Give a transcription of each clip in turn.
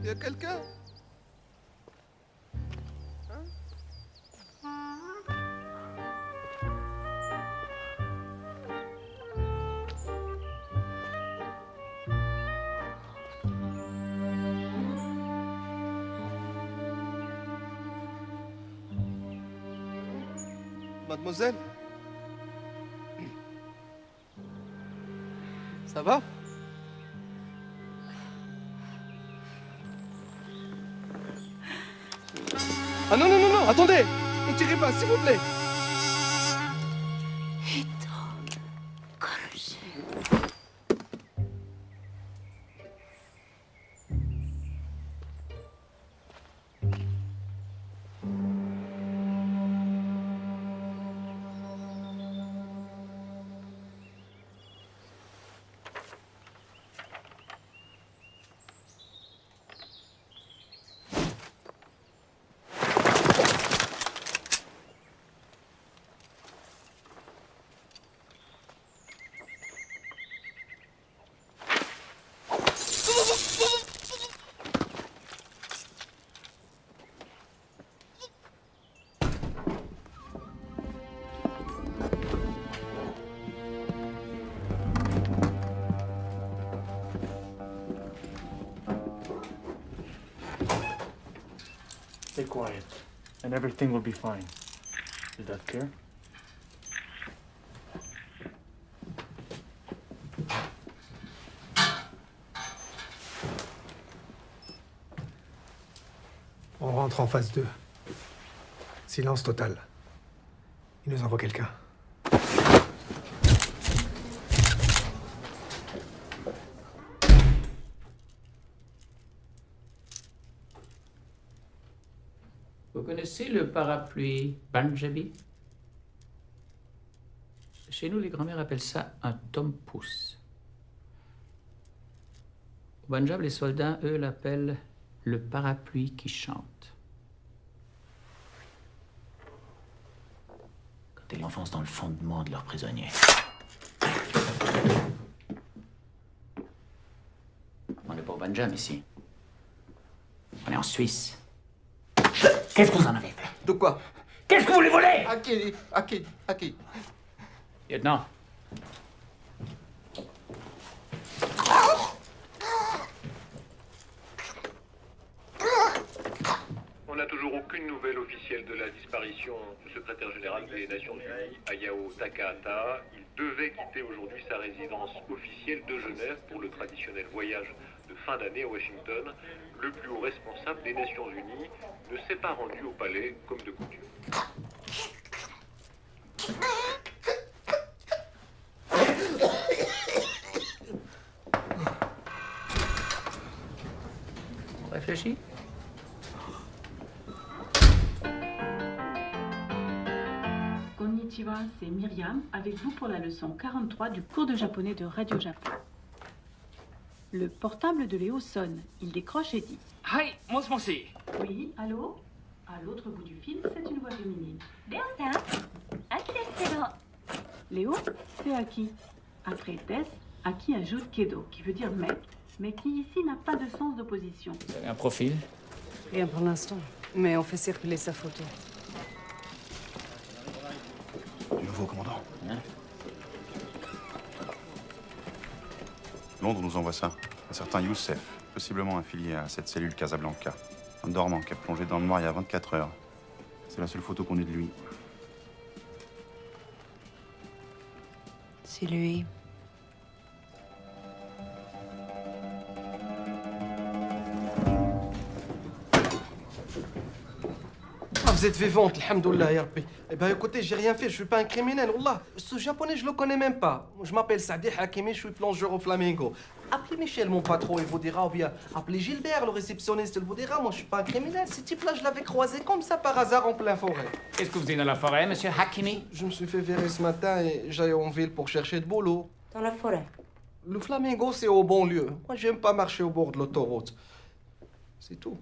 Y a quelqu'un? Hein? Mademoiselle? Ça va? Ah non, non, non, non, attendez! Ne tirez pas, s'il vous plaît! Stay quiet, and everything will be fine. Is that clear? On rentre en phase 2. Silence total. Il nous envoie quelqu'un. Vous connaissez le parapluie Punjabi? Chez nous, les grands-mères appellent ça un tom-pouce. Au Punjab, les soldats, eux, l'appellent le parapluie qui chante. Quand ils l'enfoncent dans le fondement de leurs prisonniers. On n'est pas au Punjab ici. On est en Suisse. Qu'est-ce que vous en avez fait? De quoi? Qu'est-ce que vous les volez? À qui? Lieutenant. aucune nouvelle officielle de la disparition du secrétaire général des Nations Unies, Hayao Takahata. Il devait quitter aujourd'hui sa résidence officielle de Genève pour le traditionnel voyage de fin d'année à Washington. Le plus haut responsable des Nations Unies ne s'est pas rendu au palais comme de coutume. Réfléchis. Konnichiwa, c'est Myriam, avec vous pour la leçon 43 du cours de japonais de Radio Japon. Le portable de Léo sonne. Il décroche et dit « Hi, moshi. Oui, allô ?» À l'autre bout du fil, c'est une voix féminine. « Léo-san, Aki desu kedo. » Léo, c'est Aki. Après Des, Aki ajoute Kedo, qui veut dire mec, mais qui ici n'a pas de sens d'opposition. Vous avez un profil? Rien pour l'instant, mais on fait circuler sa photo. Du nouveau commandant. Hein? Londres nous envoie ça. Un certain Youssef, possiblement affilié à cette cellule Casablanca. Un dormant qui a plongé dans le noir il y a 24 heures. C'est la seule photo qu'on ait de lui. C'est lui. Vous êtes vivante, alhamdoulilah, ya Rabbi. Eh ben écoutez, j'ai rien fait, je suis pas un criminel, wallah. Ce japonais, je le connais même pas. Je m'appelle Saadi Hakimi, je suis plongeur au Flamingo. Appelez Michel, mon patron, il vous dira, ou bien appelez Gilbert, le réceptionniste, il vous dira. Moi, je suis pas un criminel. Ce type-là, je l'avais croisé comme ça par hasard en plein forêt. Qu'est-ce que vous faites dans la forêt, monsieur Hakimi? Je me suis fait virer ce matin et j'allais en ville pour chercher de boulot. Dans la forêt. Le Flamingo, c'est au bon lieu. Moi, j'aime pas marcher au bord de l'autoroute. C'est tout.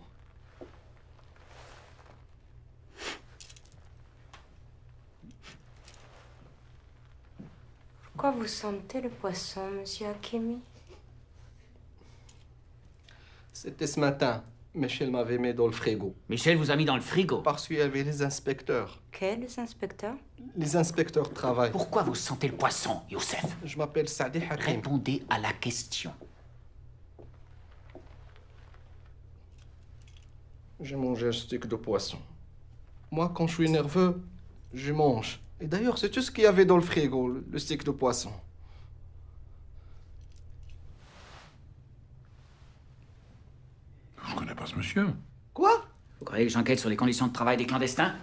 Pourquoi vous sentez le poisson, monsieur Hakimi? C'était ce matin. Michel m'avait mis dans le frigo. Michel vous a mis dans le frigo. Parce qu'il y avait les inspecteurs. Quels inspecteurs? Les inspecteurs travaillent. Pourquoi vous sentez le poisson, Youssef? Je m'appelle Saadi Hakim. Répondez à la question. J'ai mangé un steak de poisson. Moi, quand je suis nerveux, je mange. Et d'ailleurs, c'est tout ce qu'il y avait dans le frigo, le steak de poisson. Je connais pas ce monsieur. Quoi? Vous croyez que j'enquête sur les conditions de travail des clandestins?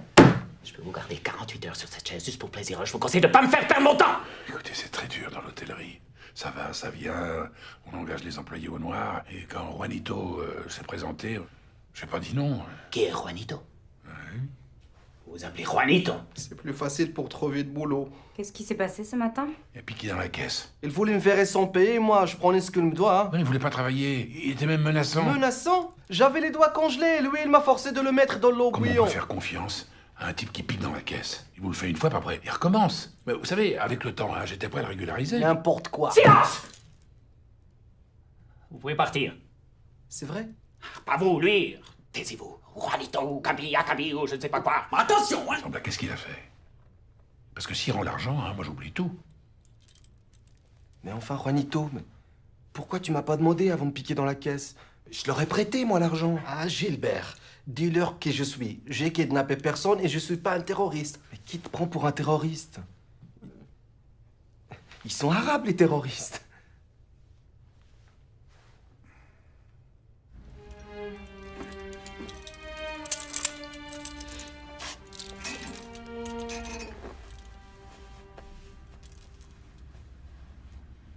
Je peux vous garder 48 heures sur cette chaise juste pour plaisir. Je vous conseille de pas me faire perdre mon temps! Écoutez, c'est très dur dans l'hôtellerie. Ça va, ça vient, on engage les employés au noir, et quand Juanito s'est présenté, j'ai pas dit non. Qui est Juanito? Vous vous appelez Juanito? C'est plus facile pour trouver de boulot. Qu'est-ce qui s'est passé ce matin? Il a piqué dans la caisse. Il voulait me verrer sans payer, moi, je prenais ce qu'il me doit. Hein. Non, il voulait pas travailler, il était même menaçant. Menaçant? J'avais les doigts congelés, lui, il m'a forcé de le mettre dans l'eau Comment on bouillon. peut faire confiance à un type qui pique dans la caisse? Il vous le fait une fois, puis après, il recommence. Mais vous savez, avec le temps, hein, j'étais prêt à le régulariser. N'importe quoi. Silence! Vous pouvez partir. C'est vrai? Pas vous, lui. Taisez-vous. Juanito, Kabi, Akabi, ou je ne sais pas quoi. Attention, hein! Semble, qu'est-ce qu'il a fait? Parce que s'il rend l'argent, hein, moi j'oublie tout. Mais enfin, Juanito, mais pourquoi tu m'as pas demandé avant de piquer dans la caisse? Je leur ai prêté, moi, l'argent. Ah, Gilbert, dis-leur qui je suis. J'ai kidnappé personne et je suis pas un terroriste. Mais qui te prend pour un terroriste? Ils sont arabes, les terroristes.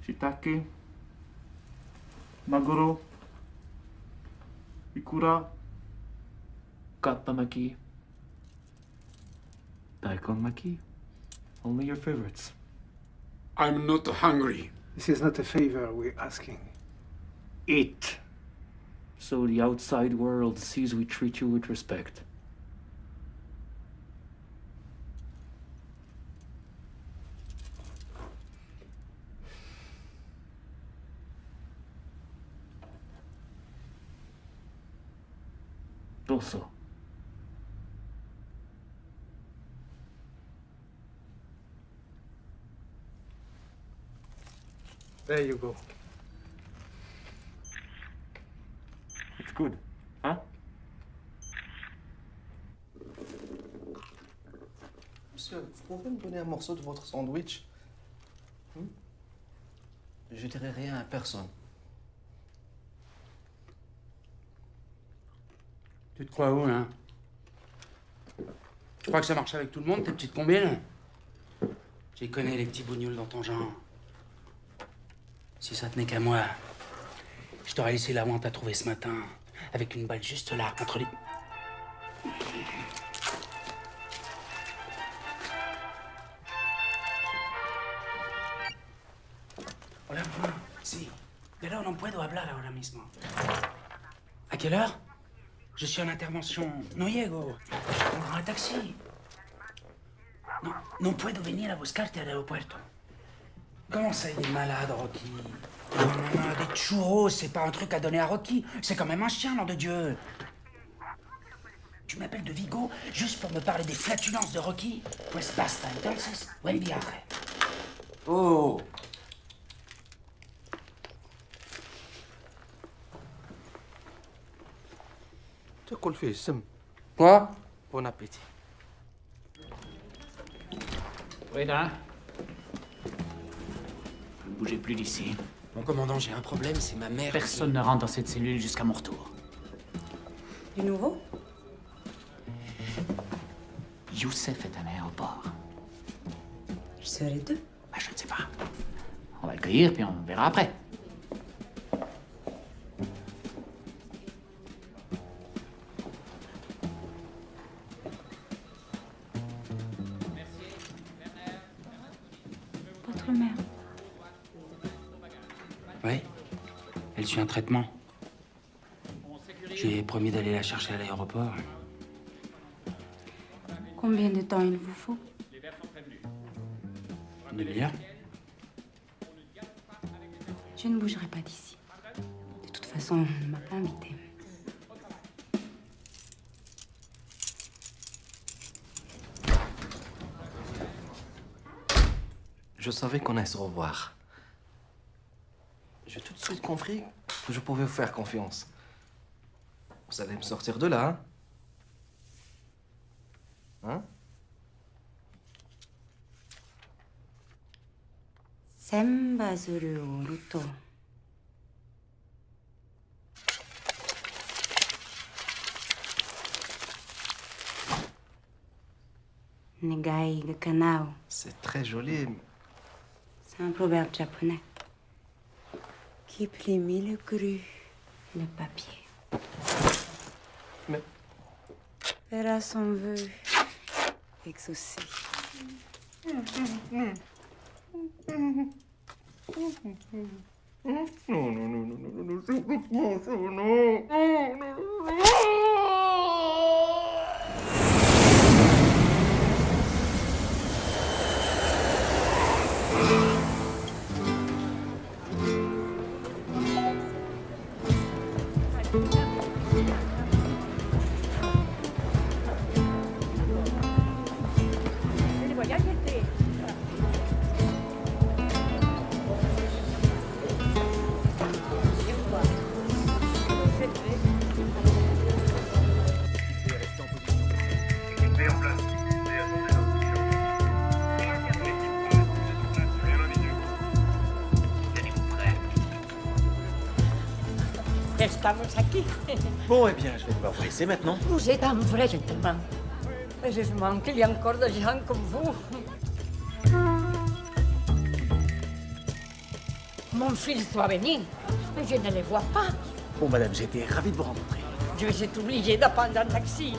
Shiitake, maguro, ikura, katamaki, daikonmaki. Only your favorites. I'm not hungry. This is not a favor we're asking. Eat. So the outside world sees we treat you with respect. Also. There you go. It's good, huh? Monsieur, vous pouvez me donner un morceau de votre sandwich? Je dirai rien à personne. Tu te crois où, hein? Tu crois que ça marche avec tout le monde, tes petites combines? J'y connais les petits bougnoules dans ton genre. Si ça tenait qu'à moi, je t'aurais laissé la honte à trouver ce matin, avec une balle juste là, entre les... Hola, mamá. Sí, pero no puedo hablar ahora mismo. ¿A quelle heure? Je suis en intervention. No llego. Prends un taxi. No, no puedo venir a buscarte al aeropuerto. Comment ça, il est malade, Rocky? Non, non, non, des churros, c'est pas un truc à donner à Rocky. C'est quand même un chien, nom de Dieu. Tu m'appelles de Vigo juste pour me parler des flatulences de Rocky? Pues basta, entonces, buen viaje. Oh! تاكل فيه السم. Quoi? Bon appétit. Reda, Ne bougez plus d'ici. Mon commandant, j'ai un problème, c'est ma mère. Personne ne rentre dans cette cellule jusqu'à mon retour. Du nouveau? Youssef est à l'aéroport. Ils seraient deux. Bah, je ne sais pas. On va le cueillir, puis on verra après. Votre mère. Oui. Elle suit un traitement. Je lui ai promis d'aller la chercher à l'aéroport. Combien de temps il vous faut? Une demi-heure? Je ne bougerai pas d'ici. De toute façon, on ne m'a pas invité. Je savais qu'on allait se revoir. J'ai tout de suite compris que je pouvais vous faire confiance. Vous allez me sortir de là, hein? Senbazuru oruto. Negai ga kanao. C'est très joli. C'est un proverbe japonais qui plie le cru, le papier. Mais... Verra son vœu exaucé. Estamos aquí. Bon, eh bien, je vais devoir vous laisser maintenant. Vous êtes un vrai gentleman. Heureusement qu'il y a encore des gens comme vous. Mon fils doit venir, mais je ne le vois pas. Bon, madame, j'étais ravi de vous rencontrer. Je vais être obligée de prendre un taxi.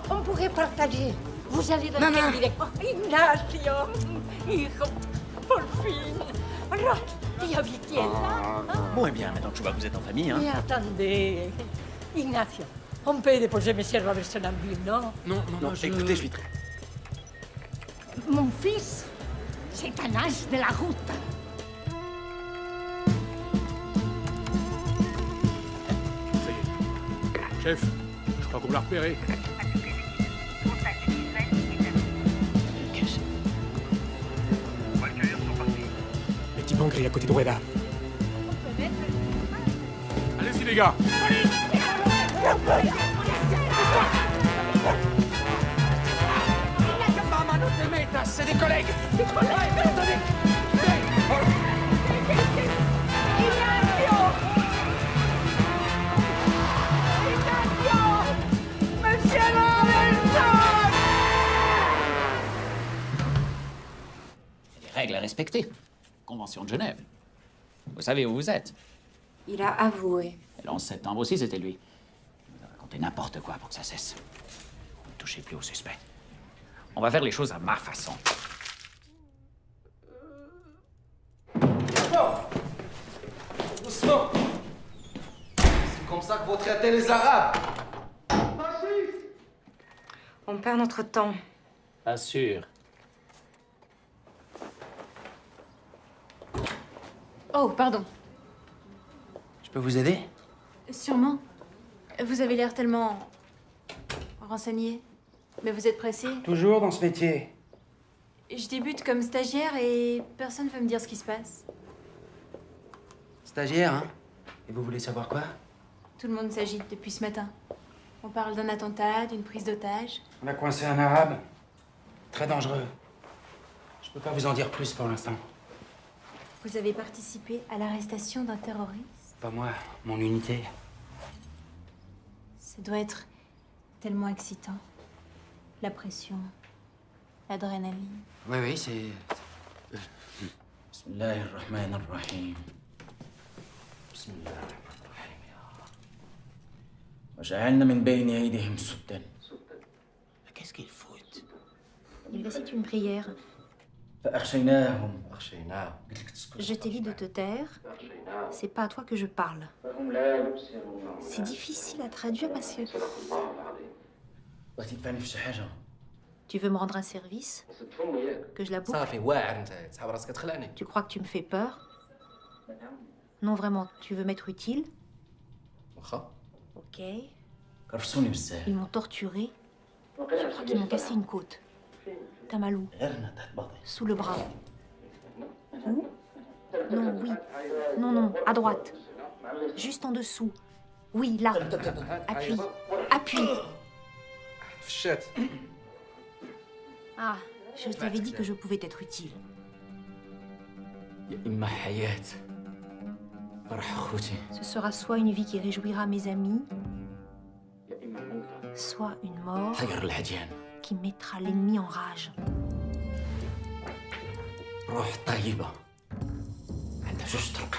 On pourrait partager. Vous allez dans quelle direction? Ignacio, hijo, por fin. Rocky, y Viquiela. Bon, eh bien, maintenant que je vois que vous êtes en famille, hein. Mais attendez, Ignacio, on peut déposer Monsieur Robertson en ville, non? Non, écoutez, je suis très... Mon fils, c'est un as de la route. Ça y est. Chef, je crois qu'on l'a repéré. Les types ont grillé à côté de Rueda. Allez-y, les gars. Des métas, c'est des collègues. Des collègues. Attendez. Monsieur Robinson! Des règles à respecter. Convention de Genève. Vous savez où vous êtes. Il a avoué. Et le 11 septembre aussi, c'était lui. Il nous a raconté n'importe quoi pour que ça cesse. Ne touchez plus au suspect. On va faire les choses à ma façon. Doucement. C'est comme ça que vous traitez les Arabes. On perd notre temps. Pas sûr. Oh, pardon. Je peux vous aider? Sûrement. Vous avez l'air tellement... renseigné. Mais vous êtes pressé. Toujours dans ce métier. Je débute comme stagiaire et personne ne veut me dire ce qui se passe. Stagiaire, hein? Et vous voulez savoir quoi? Tout le monde s'agite depuis ce matin. On parle d'un attentat, d'une prise d'otage. On a coincé un arabe. Très dangereux. Je peux pas vous en dire plus pour l'instant. Vous avez participé à l'arrestation d'un terroriste. Pas moi, mon unité. Ça doit être tellement excitant. La pression, l'adrénaline. Oui, c'est... Bismillahirrahmanirrahim. Bismillahirrahmanirrahim. وجعلنا من بين أيديهم سدا. Qu'est-ce qu'ils foutent? Il récite une prière. فأخشيناهم. Je t'ai dit de te taire. C'est pas à toi que je parle. C'est difficile à traduire parce que... بغيتي تدفعني في شي حاجة. Tu veux me rendre un service? Que je la boucle? صافي واعر انت تحاول راسك تخلعني. Tu crois que tu me fais peur? Non, vraiment, tu veux m'être utile? واخا. Ok. كرفسوني بزاف. Ils m'ont torturé. Je crois qu'ils m'ont cassé une côte. T'as mal où? Sous le bras. Où? Non, oui. Non, non, à droite. Juste en dessous. Oui, là. Appuie. Appuie. فشات. Ah, je t'avais dit que je pouvais t'être utile. يا إما حياة فرح أخوتي. Ce sera soit une vie qui réjouira mes amis, soit une mort حير العديان. qui mettra l'ennemi en rage. روح طيبة عندها جوج طرق.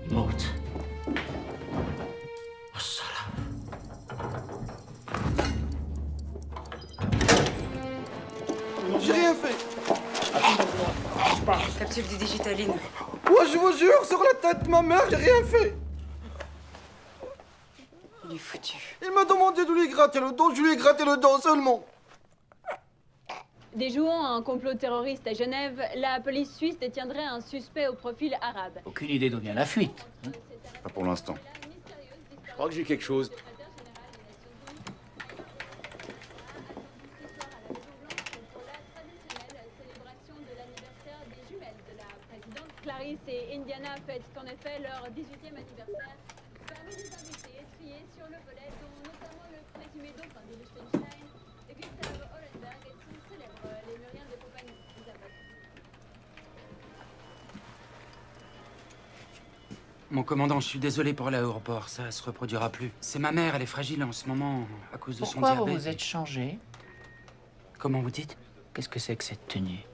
الموت والشرف. J'ai rien fait. Capsule du digitaline. Ouais, je vous jure, sur la tête de ma mère, j'ai rien fait. Il est foutu. Il m'a demandé de lui gratter le dos, je lui ai gratté le dos seulement. Déjouant un complot terroriste à Genève, la police suisse détiendrait un suspect au profil arabe. Aucune idée d'où vient la fuite. Hein? Pas pour l'instant. Je crois que j'ai quelque chose. Clarisse et Indiana fêtent en effet leur 18e anniversaire. Parmi les invités étriés sur le volet, dont notamment le présumé dauphin de Liechtenstein, Gustav Hollenberg et son célèbre lémurien de compagnie, Isabelle. Mon commandant, je suis désolé pour l'aéroport, ça se reproduira plus. C'est ma mère, elle est fragile en ce moment à cause de son Pourquoi diabète. vous vous êtes changé? Comment vous dites? Qu'est-ce que c'est que cette tenue?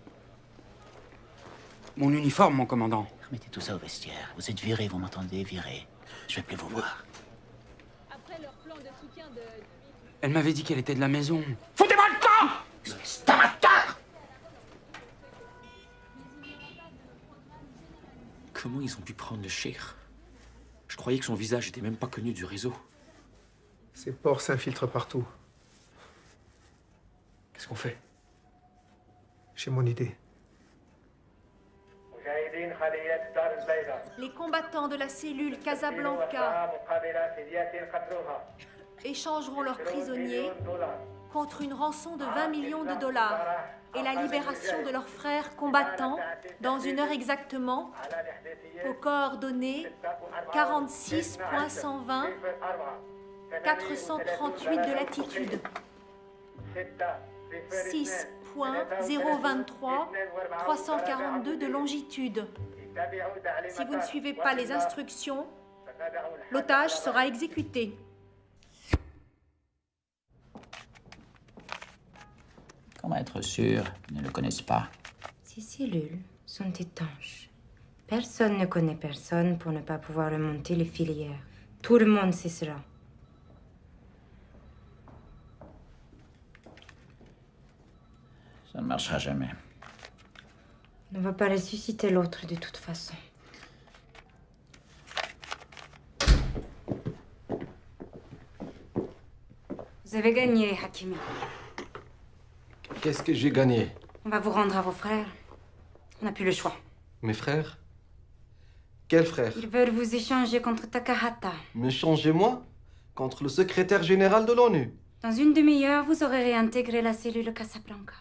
Mon uniforme, mon commandant. Remettez tout ça au vestiaire. Vous êtes viré, vous m'entendez? Viré. Je vais plus vous voir. Après leur plan de soutien de... Elle m'avait dit qu'elle était de la maison. Foutez-moi le camp! C'est amateur! Comment ils ont pu prendre le cheikh? Je croyais que son visage était même pas connu du réseau. Ces porcs s'infiltrent partout. Qu'est-ce qu'on fait? J'ai mon idée. Les combattants de la cellule Casablanca échangeront leurs prisonniers contre une rançon de 20 millions de dollars et la libération de leurs frères combattants dans une heure exactement aux coordonnées 46.120 438 de latitude. 6.023 342 de longitude. Si vous ne suivez pas les instructions, l'otage sera exécuté. Comment être sûr qu'ils ne le connaissent pas? Ces cellules sont étanches. Personne ne connaît personne pour ne pas pouvoir remonter les filières. Tout le monde cessera. Ça ne marchera jamais. On ne va pas ressusciter l'autre de toute façon. Vous avez gagné, Hakimi. Qu'est-ce que j'ai gagné? On va vous rendre à vos frères. On n'a plus le choix. Mes frères? Quels frères? Ils veulent vous échanger contre Takahata. M'échangez-moi? Contre le secrétaire général de l'ONU? Dans une demi-heure, vous aurez réintégré la cellule Casablanca.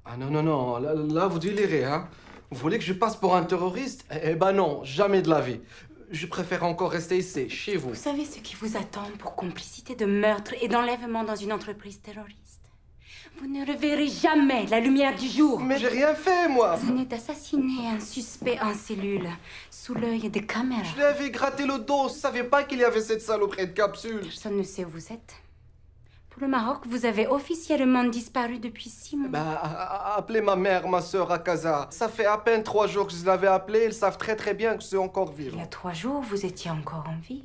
Ah non, non, non, là vous délirez, hein? Vous voulez que je passe pour un terroriste? Eh ben non, jamais de la vie. Je préfère encore rester ici, chez vous. Vous savez ce qui vous attend pour complicité de meurtre et d'enlèvement dans une entreprise terroriste? Vous ne reverrez jamais la lumière du jour. Mais j'ai rien fait, moi. Vous venez d'assassiner un suspect en cellule, sous l'œil des caméras. Je lui avais gratté le dos, je savais pas qu'il y avait cette saloperie de capsule. Personne ne sait où vous êtes. Pour le Maroc, vous avez officiellement disparu depuis 6 mois. Bah, appelez ma mère, ma sœur à Casa. Ça fait à peine 3 jours que je l'avais appelée, ils savent très très bien que je suis encore vivant. Il y a 3 jours, vous étiez encore en vie.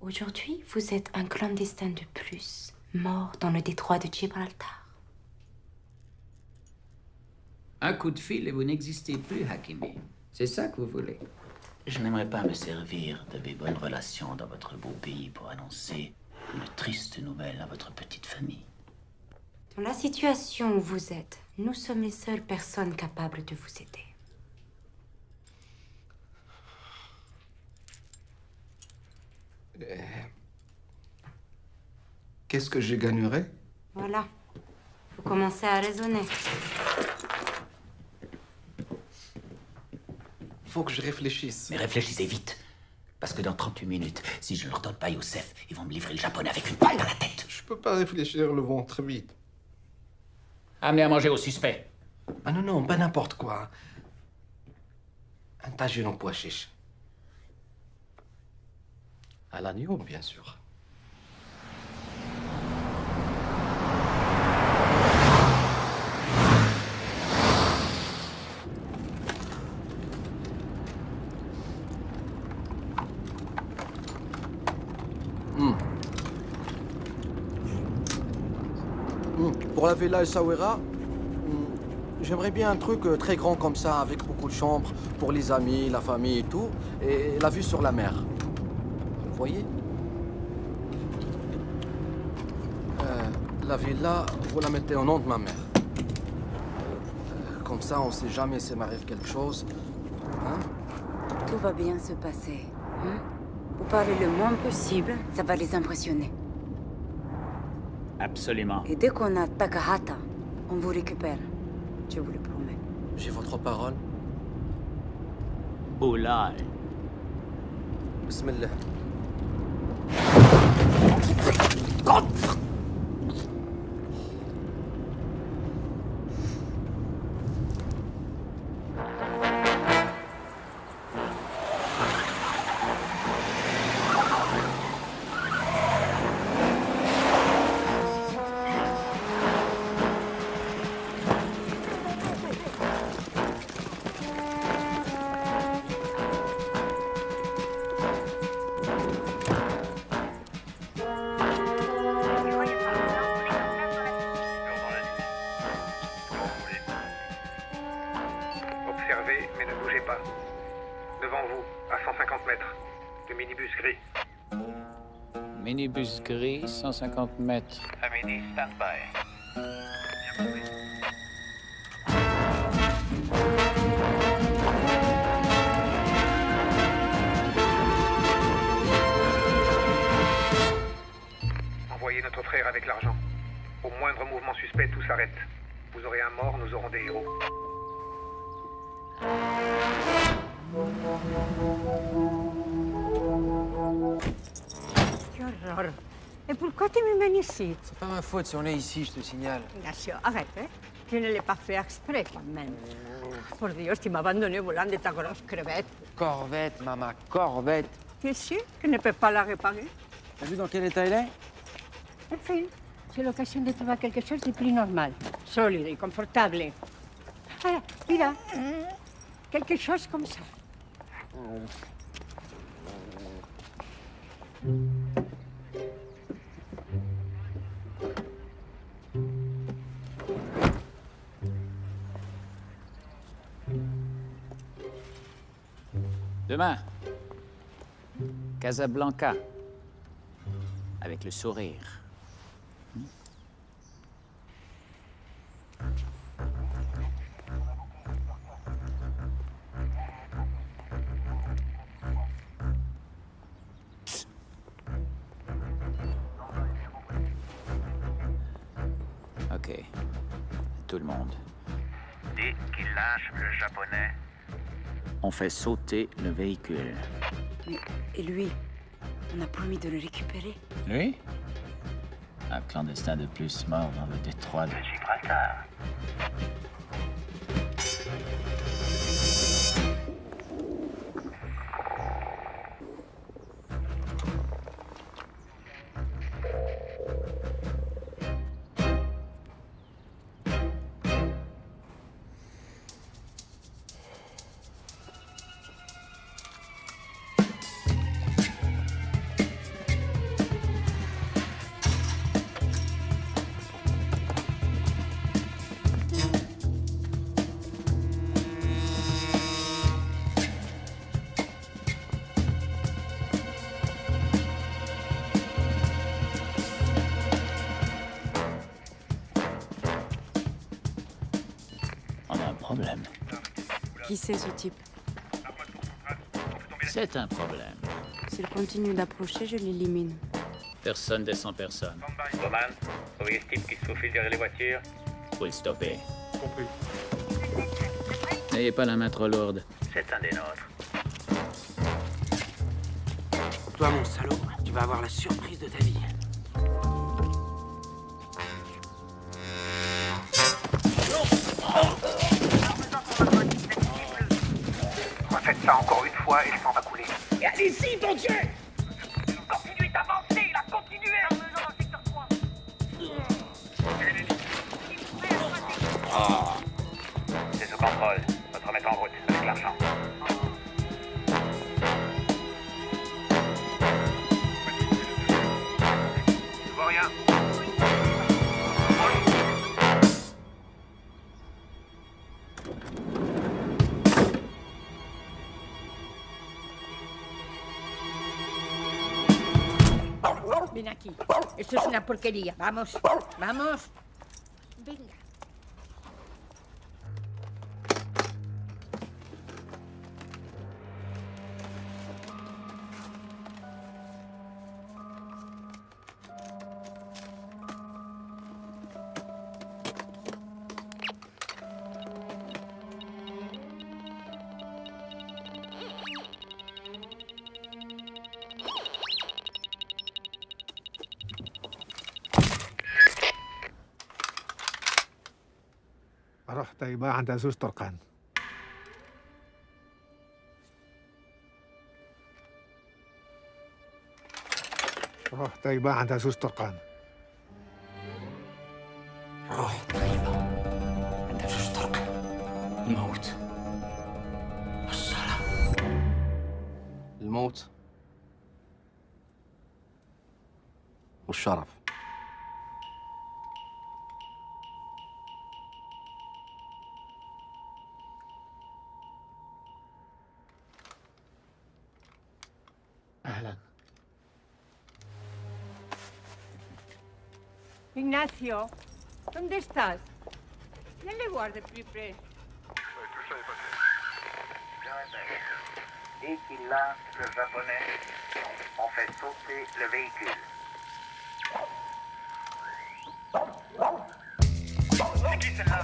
Aujourd'hui, vous êtes un clandestin de plus, mort dans le détroit de Gibraltar. Un coup de fil et vous n'existez plus, Hakimi. C'est ça que vous voulez? Je n'aimerais pas me servir de mes bonnes relations dans votre beau pays pour annoncer une triste nouvelle à votre petite famille. Dans la situation où vous êtes, nous sommes les seules personnes capables de vous aider. Qu'est-ce que je gagnerais? Voilà. Vous commencez à raisonner. Faut que je réfléchisse. Mais réfléchissez vite. Parce que dans 38 minutes, si je ne leur donne pas Youssef, ils vont me livrer le japonais avec une balle dans la tête. Je peux pas réfléchir le ventre vide. Amenez à manger au suspect. Ah non, non, pas n'importe quoi. Un tagine en pois chiche. À l'agneau, bien sûr. Pour la Villa El Sawera, j'aimerais bien un truc très grand comme ça, avec beaucoup de chambres, pour les amis, la famille et tout, et la vue sur la mer. Vous voyez? La villa, vous la mettez au nom de ma mère. Comme ça, on sait jamais s'il m'arrive quelque chose. Hein? Tout va bien se passer. Hein? Vous parlez le moins possible, ça va les impressionner. Absolument. Et dès qu'on a Takahata, on vous récupère. Je vous le promets. J'ai votre parole. Oulai. Bismillah. Observez, mais ne bougez pas. Devant vous, à 150 mètres, le minibus gris. Minibus gris, 150 mètres. Amélie, stand-by. Envoyez notre frère avec l'argent. Au moindre mouvement suspect, tout s'arrête. Vous aurez un mort, nous aurons des héros. Qué horror. pourquoi tu me mènes ici? C'est pas ma faute si on est ici, je te signale. Ignacio, arrête, hein. Je ne l'ai pas fait exprès, quand même. Por Dios, tu m'as abandonné volant de ta grosse crevette. Corvette, maman, corvette. Tu es sûr que ne peux pas la réparer? T'as vu dans quel état elle est? En fin, c'est l'occasion de trouver quelque chose de plus normal, solide et confortable. Voilà, mira, quelque chose comme ça. Demain, Casablanca, avec le sourire. Ok, tout le monde. Dès qu'il lâche le japonais, On fait sauter le véhicule. Mais, et lui? On a promis de le récupérer. Lui? Un clandestin de plus mort dans le détroit de Gibraltar. Problème. Qui c'est ce type? C'est un problème. S'il continue d'approcher, je l'élimine. Personne descend personne. Bowman, surveillez ce type qui se faufile derrière les voitures. Faut le stopper. Compris. N'ayez pas la main trop lourde. C'est un des nôtres. Toi, mon salaud, tu vas avoir la surprise de ta vie. Refaites ça encore une fois et le sang va couler. Et allez-y, bon Dieu! Continuez d'avancer, là, continuez! Dans le secteur 3. C'est sous contrôle. Notre remettre en route avec l'argent. Je vois rien. Ven aquí. Esto es una porquería. Vamos, vamos. Venga. روح طيبة عندها زوج طرقان. روح طيبة عندها زوج طرقان. روح طيبة عندها زوج طرقان. الموت والشرف. الموت والشرف. أهلا. Ignacio, ¿dónde estás? Viens voir de plus près. Dès qu'il lâche le japonais, on fait sauter le véhicule. C'est qui celle-là?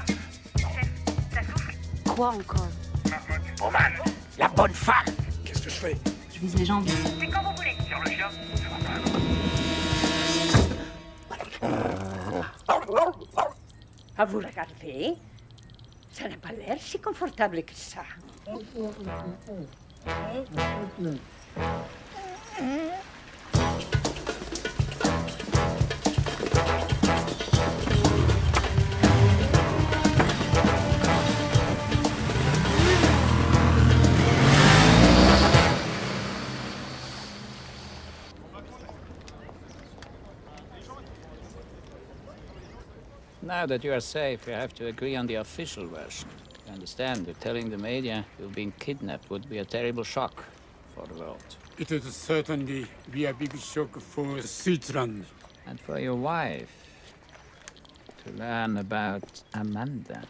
Chef, ça souffle. Quoi encore? Bowman, la bonne femme. Qu'est-ce que je fais? Je vise les jambes. C'est quand vous voulez. Sur le chien. À vous regarder, ça n'a pas l'air si confortable que ça. Now that you are safe, you have to agree on the official version. You understand that telling the media you've been kidnapped would be a terrible shock for the world. It would certainly be a big shock for Switzerland. And for your wife, to learn about Amanda.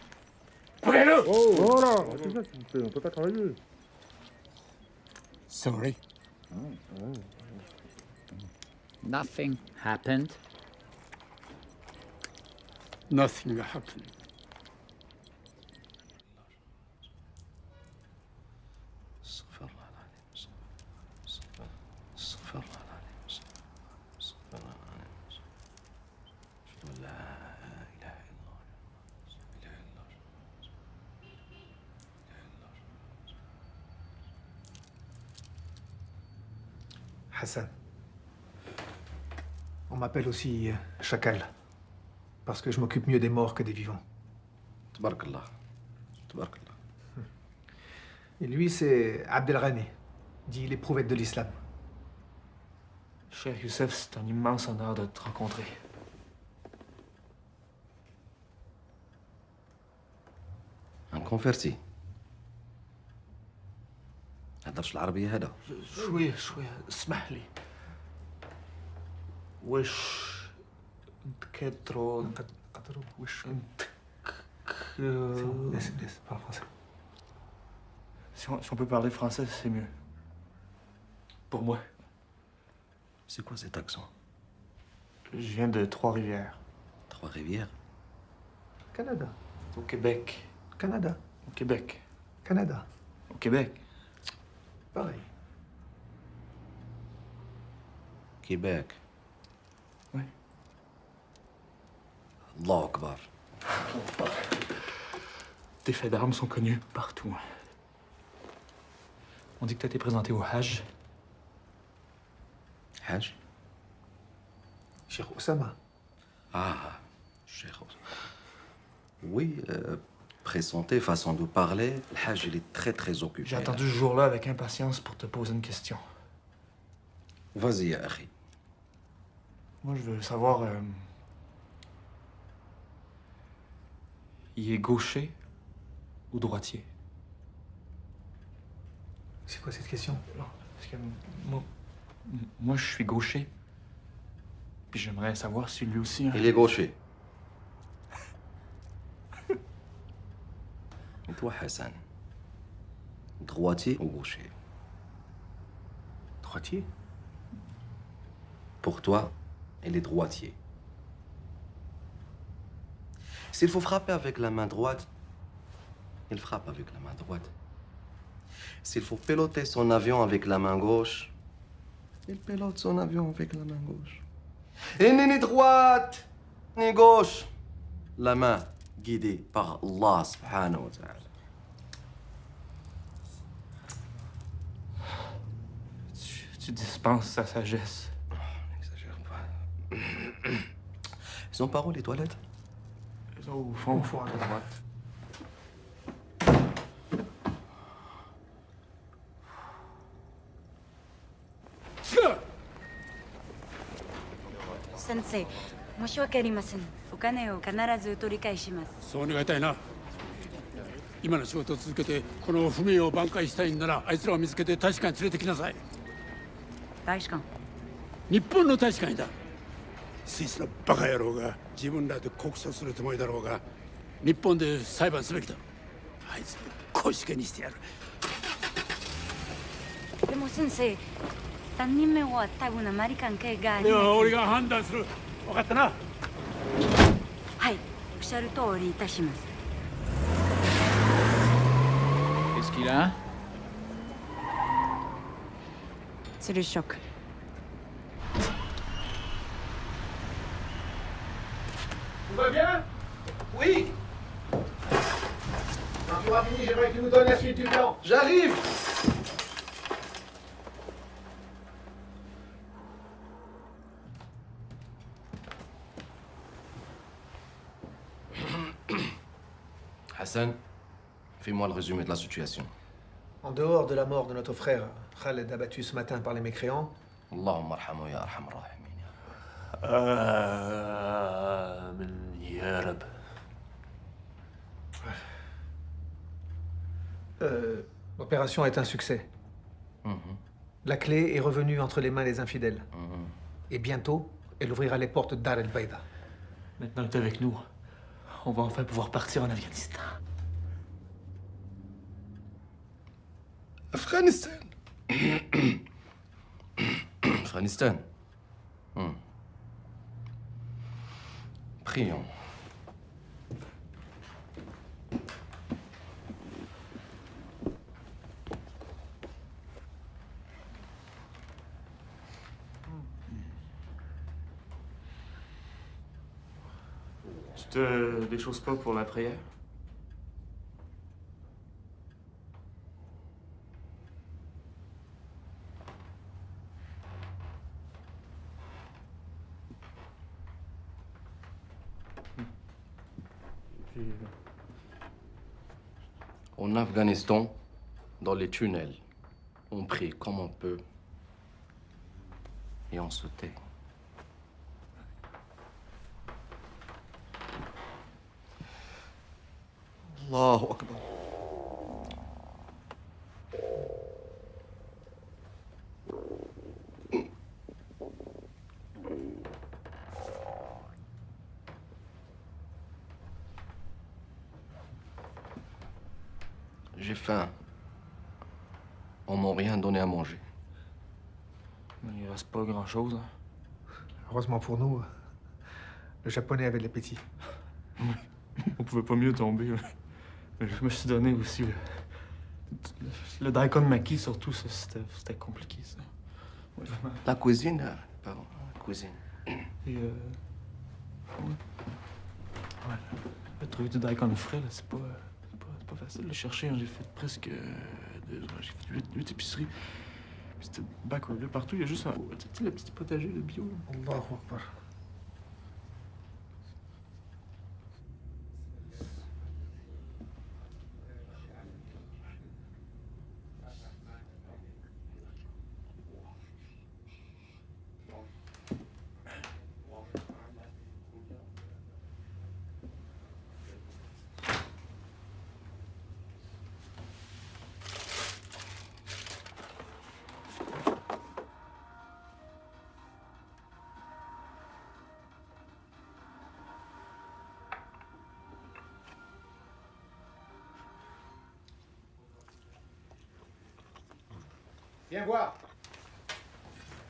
Sorry. Nothing happened. Nothing happened. Hassan. On m'appelle aussi Chacal. Parce que je m'occupe mieux des morts que des vivants. Tabarakallah. Tabarakallah. Et lui, c'est Abdelghani, dit l'éprouvette de l'islam. Cher Youssef, c'est un immense honneur de te rencontrer. Un converti. هدرش العربية هذا. شوية اسمح لي. وش انت وش انت Laisse, parle français. Si on peut parler français, c'est mieux. Pour moi. C'est quoi cet accent? Je viens de Trois-Rivières. Trois-Rivières? Canada. Au Québec. Canada. Au Québec. Canada. Au Québec. Pareil. Québec. Oui. Allah Akbar. Tes faits d'armes sont connus partout. On dit que tu as été présenté au Hajj. Hajj? Cheikh Oussama. Ah, Cheikh Oussama. Oui, présenté, façon de parler, le Hajj, il est très occupé. J'ai attendu ce jour-là avec impatience pour te poser une question. Vas-y, ya akhi. Moi, je veux savoir... il est gaucher ou droitier? C'est quoi cette question? Non, parce que moi, je suis gaucher. Puis j'aimerais savoir si lui aussi... Il est gaucher. Et toi, Hassan? Droitier ou gaucher? Droitier? Pour toi, il est droitier. S'il faut frapper avec la main droite, il frappe avec la main droite. S'il faut piloter son avion avec la main gauche, il pilote son avion avec la main gauche. Et ni droite, ni gauche. La main guidée par Allah subhanahu wa ta'ala. Tu dispenses sa sagesse. N'exagère pas. Ils sont par où, les toilettes? Ils sont au fond à droite. Sensei, 申し訳ありません。お金を必ず取り返します。そう願いたいな。今の仕事を続けてこの不明を挽回したいんならあいつらを見つけて大使館に連れてきなさい。大使館？日本の大使館にだ。スイスのバカ野郎が自分らで告訴するつもりだろうが日本で裁判すべきだ。あいつ小しけにしてやる。でも先生、3人目は多分アメリカン系があります。いや、俺が判断する。分かったな。はい、おっしゃる通りいたします。Qu'est-ce qu'il a? C'est le choc. Tout va bien? Oui. Quand tu auras fini, j'aimerais que tu nous donnes la suite du plan. J'arrive. Hassan, fais-moi le résumé de la situation. En dehors de la mort de notre frère, Khaled abattu ce matin par les mécréants. Allahumma arhamu ya arham rahimin. Amin ya Rab. L'opération est un succès. La clé est revenue entre les mains des infidèles. Et bientôt, elle ouvrira les portes d'Ar el-Baïda. Maintenant que t'es avec nous, on va enfin pouvoir partir en Afghanistan. Afghanistan. Afghanistan. Prions. Tu te déchausses pas pour la prière? En Afghanistan, dans les tunnels, on prie comme on peut et on se tait. Allahu Akbar. J'ai faim. On m'a rien donné à manger. Il reste pas grand-chose. Heureusement pour nous, le japonais avait de l'appétit. On pouvait pas mieux tomber. Mais je me suis donné aussi. Le daikon maki, surtout, ça, c'était compliqué, ça. Ouais, vraiment. La cuisine, pardon, la cuisine. Et ouais. Le truc du daikon frais, là, c'est pas facile de le chercher. Hein. J'ai fait presque 2 heures. J'ai fait 8 épiceries. C'était backward. Là, partout, il y a juste un... Tu sais, le petit potager, le bio. Allahu Akbar. Viens voir.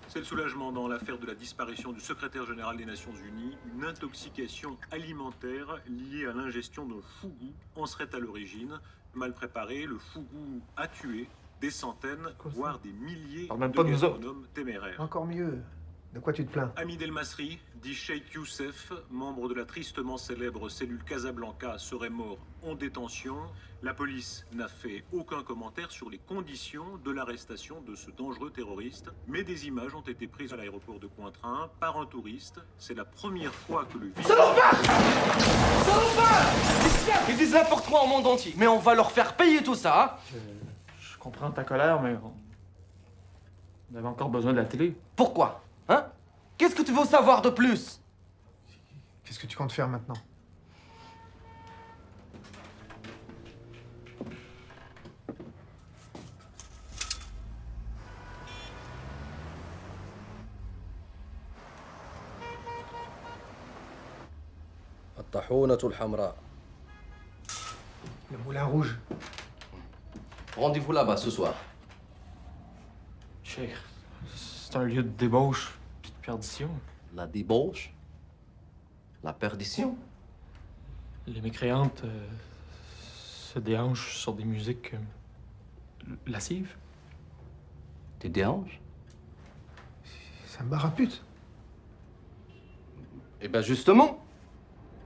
C'est le soulagement dans l'affaire de la disparition du secrétaire général des Nations Unies. Une intoxication alimentaire liée à l'ingestion d'un fougou en serait à l'origine. Mal préparé, le fougou a tué des centaines, voire des milliers de gastronomes téméraires. Encore mieux. De quoi tu te plains? Hamid El Masri, dit Cheikh Youssef, membre de la tristement célèbre cellule Casablanca, serait mort en détention. La police n'a fait aucun commentaire sur les conditions de l'arrestation de ce dangereux terroriste, mais des images ont été prises à l'aéroport de Cointrin par un touriste. C'est la première fois que le... Salopard! Salopard! Ils disent n'importe quoi au monde entier, mais on va leur faire payer tout ça. Je comprends ta colère, mais on avait encore besoin de la télé. Pourquoi? Hein? Qu'est-ce que tu veux savoir de plus? Qu'est-ce que tu comptes faire maintenant? الطاحونة الحمراء. Le moulin rouge. Rendez-vous là-bas ce soir. Cheikh, c'est un lieu de débauche et de perdition. La débauche? La perdition? Les mécréantes se déhanchent sur des musiques lascives. Des déhanches? C'est un bar à pute. Eh ben justement,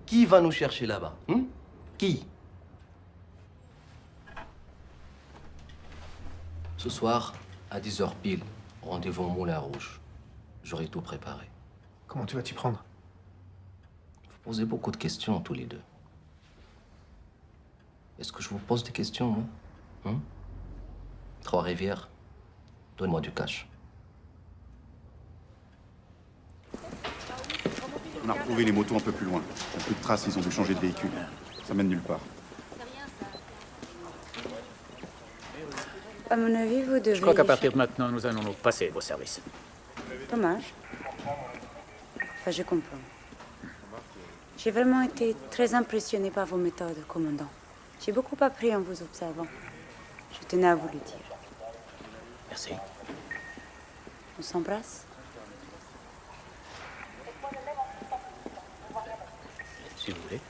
Qui va nous chercher là-bas? Qui? Ce soir, à 10h pile, rendez-vous au Moulin Rouge. J'aurai tout préparé. Comment tu vas t'y prendre? Vous posez beaucoup de questions, tous les deux. Est-ce que je vous pose des questions, moi? Trois-Rivières, donne-moi du cash. On a retrouvé les motos un peu plus loin. Il n'y a plus de traces, ils ont dû changer de véhicule. Ça mène nulle part. À mon avis, vous devez... Je crois qu'à partir de maintenant, nous allons nous passer vos services. Dommage. Enfin, je comprends. J'ai vraiment été très impressionnée par vos méthodes, commandant. J'ai beaucoup appris en vous observant. Je tenais à vous le dire. Merci. On s'embrasse? Si vous voulez.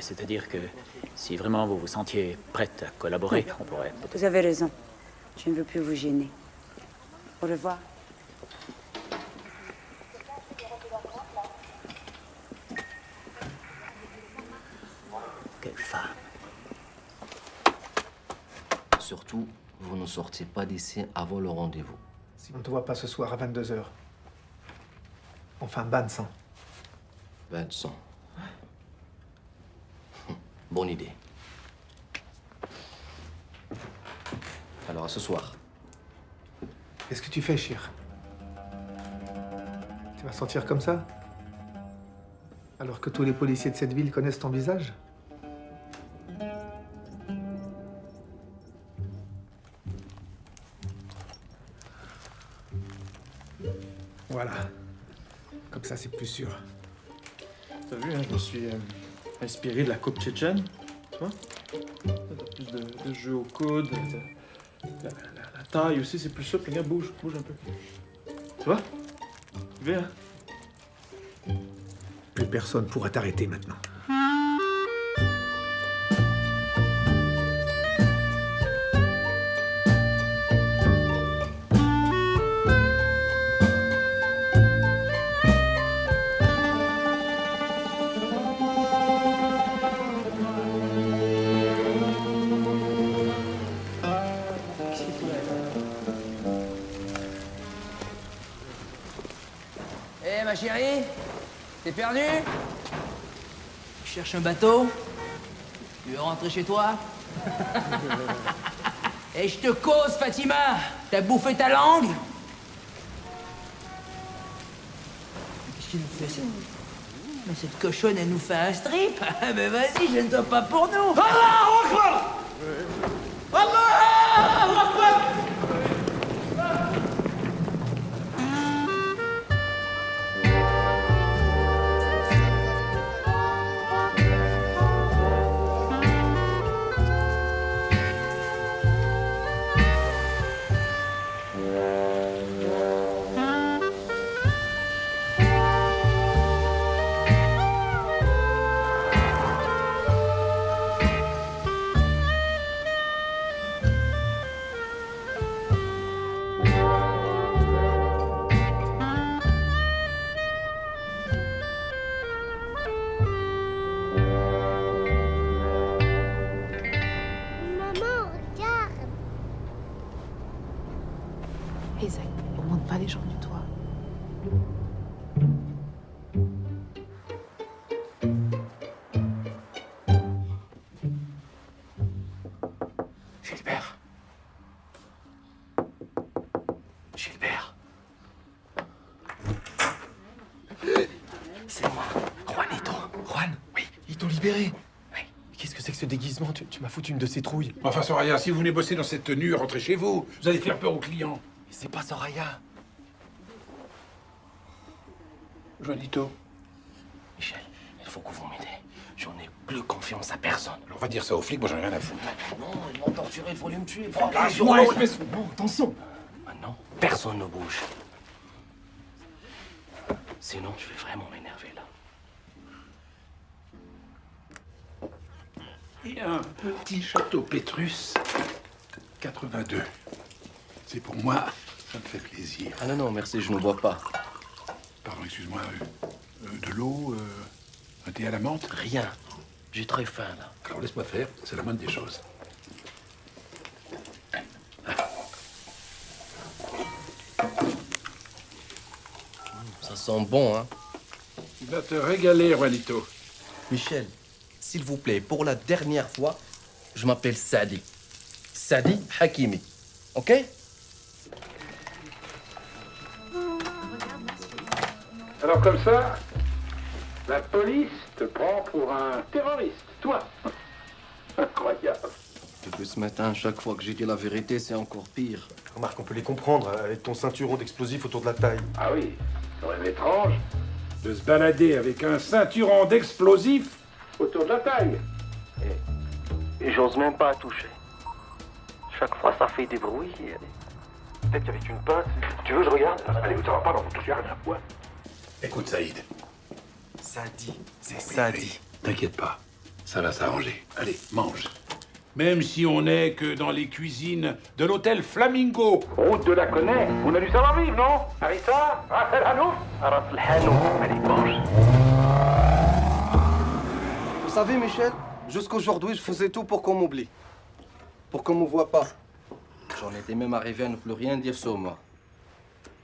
C'est-à-dire que si vraiment vous vous sentiez prête à collaborer, on pourrait peut-être... Vous avez raison. Je ne veux plus vous gêner. Au revoir. Quelle femme. Surtout, vous ne sortez pas d'ici avant le rendez-vous. Si on ne te voit pas ce soir à 22h, on fait un bain de sang. Bain de sang. Bonne idée. Alors, à ce soir. Qu'est-ce que tu fais, Shir? Tu vas sortir comme ça? Alors que tous les policiers de cette ville connaissent ton visage? Voilà. Comme ça, c'est plus sûr. T'as vu, hein, je me suis inspiré de la coupe tchétchène, tu vois? T'as plus de jeu au coude, la taille aussi, c'est plus souple. Regarde, bouge un peu. Tu vois? Tu veux, hein? Plus personne pourra t'arrêter maintenant. Ma chérie, t'es perdu? Tu cherches un bateau? Tu veux rentrer chez toi? Et je te cause, Fatima! T'as bouffé ta langue? Qu'est-ce qu'il nous fait, ça? Mais cette cochonne, elle nous fait un strip? Mais vas-y, gêne-toi pas pour nous! Allah Akbar! Allah Akbar! Isaac, on monte pas les gens du toit. Gilbert. Gilbert. C'est moi, Juanito. Juan? Oui, ils t'ont libéré. Oui. Qu'est-ce que c'est que ce déguisement? Tu m'as foutu une de ces trouilles. Enfin, Soraya, si vous venez bosser dans cette tenue, rentrez chez vous. Vous allez faire peur aux clients. Mais c'est pas Soraya. Juanito. Michel, il faut que vous m'aidez. J'en ai plus confiance à personne. On va dire ça aux flics, moi j'en ai rien à foutre. Non, ils m'ont torturé, il faut lui me tuer. Oh, lâche-moi, Non, attention. Maintenant, personne ne bouge. Sinon, je vais vraiment m'énerver là. Et un petit château Pétrus, 82. C'est pour moi, ça me fait plaisir. Ah non, non, merci, je ne bois pas. Pardon, excuse-moi. De l'eau, un thé à la menthe? Rien. J'ai très faim, là. Alors laisse-moi faire, c'est la moindre des choses. Ça sent bon, hein. Il va te régaler, Juanito. Michel, s'il vous plaît, pour la dernière fois, je m'appelle Sadi. Sadi Hakimi. OK? Alors comme ça, la police te prend pour un terroriste, toi. Incroyable. Depuis ce matin, chaque fois que j'ai dit la vérité, c'est encore pire. Remarque, on peut les comprendre, avec ton ceinturon d'explosifs autour de la taille. Ah oui, c'est quand même étrange de se balader avec un ceinturon d'explosifs autour de la taille. Et j'ose même pas toucher. Chaque fois, ça fait des bruits. Peut-être qu'avec une pince... Tu veux, je regarde? Allez, ça va pas, non, touchez rien. Ouais. Écoute, Saïd. Sadi, c'est Oui, Sadi. oui, t'inquiète pas, ça va s'arranger. Allez, mange. Même si on n'est que dans les cuisines de l'hôtel Flamingo. Route de la Connaît. On a dû savoir vivre, non? Harissa? Raphaël Hanouf? Aras el Hanouf. Allez, mange. Vous savez, Michel, jusqu'aujourd'hui, je faisais tout pour qu'on m'oublie. Pour qu'on me voit pas. J'en étais même arrivé à ne plus rien dire sur moi.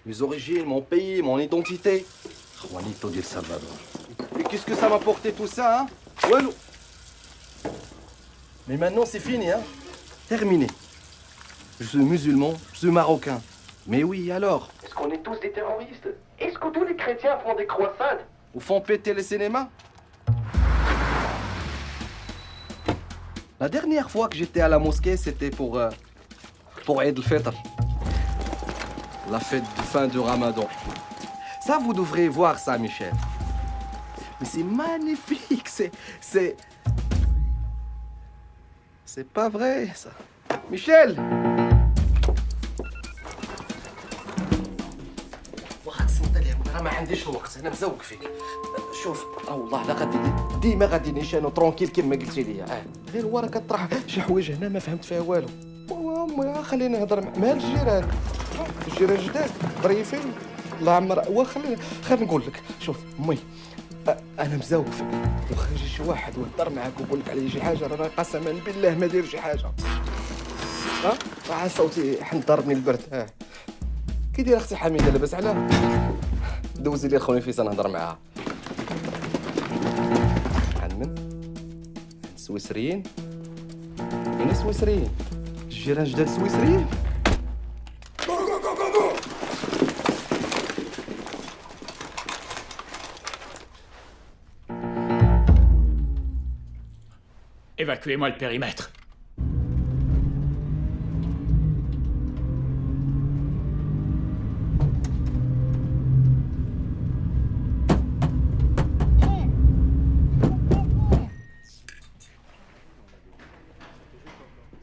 Mes origines, mon pays, mon identité. Juanito del Salvador. Et qu'est-ce que ça m'a apporté tout ça, hein? Ouais, non. Mais maintenant, c'est fini, hein? Terminé. Je suis musulman, je suis marocain. Mais oui, alors? Est-ce qu'on est tous des terroristes? Est-ce que tous les chrétiens font des croisades? Ou font péter les cinémas? La dernière fois que j'étais à la mosquée, c'était pour Eid al-Fitr. La fête de fin du Ramadan. Ça, vous devrez voir ça, Michel. Mais c'est magnifique, c'est pas vrai, ça. Michel! انا ما عنديش الوقت انا مزوق فيك شوف والله لا غادي ديما غادي نيشان ترونكيل كما قلتي لي غير هو راه كطرح شي حوايج هنا ما فهمت فيها والو خلينا نهضر مع الجيران جداد ظريفين الله عمر خلينا نقول لك شوف امي انا مزوق فيك واخا يجي شي واحد ويهضر معاك ويقول لك على شي حاجه راه قسما بالله ما داير شي حاجه صوتي حنضربني البرد كي داير اختي حميده لاباس عليها دوزي لي خويا فيصل نهضر معاها عن من سويسريين يعني سويسريين الجيران جداد سويسريين Évacuez-moi le périmètre.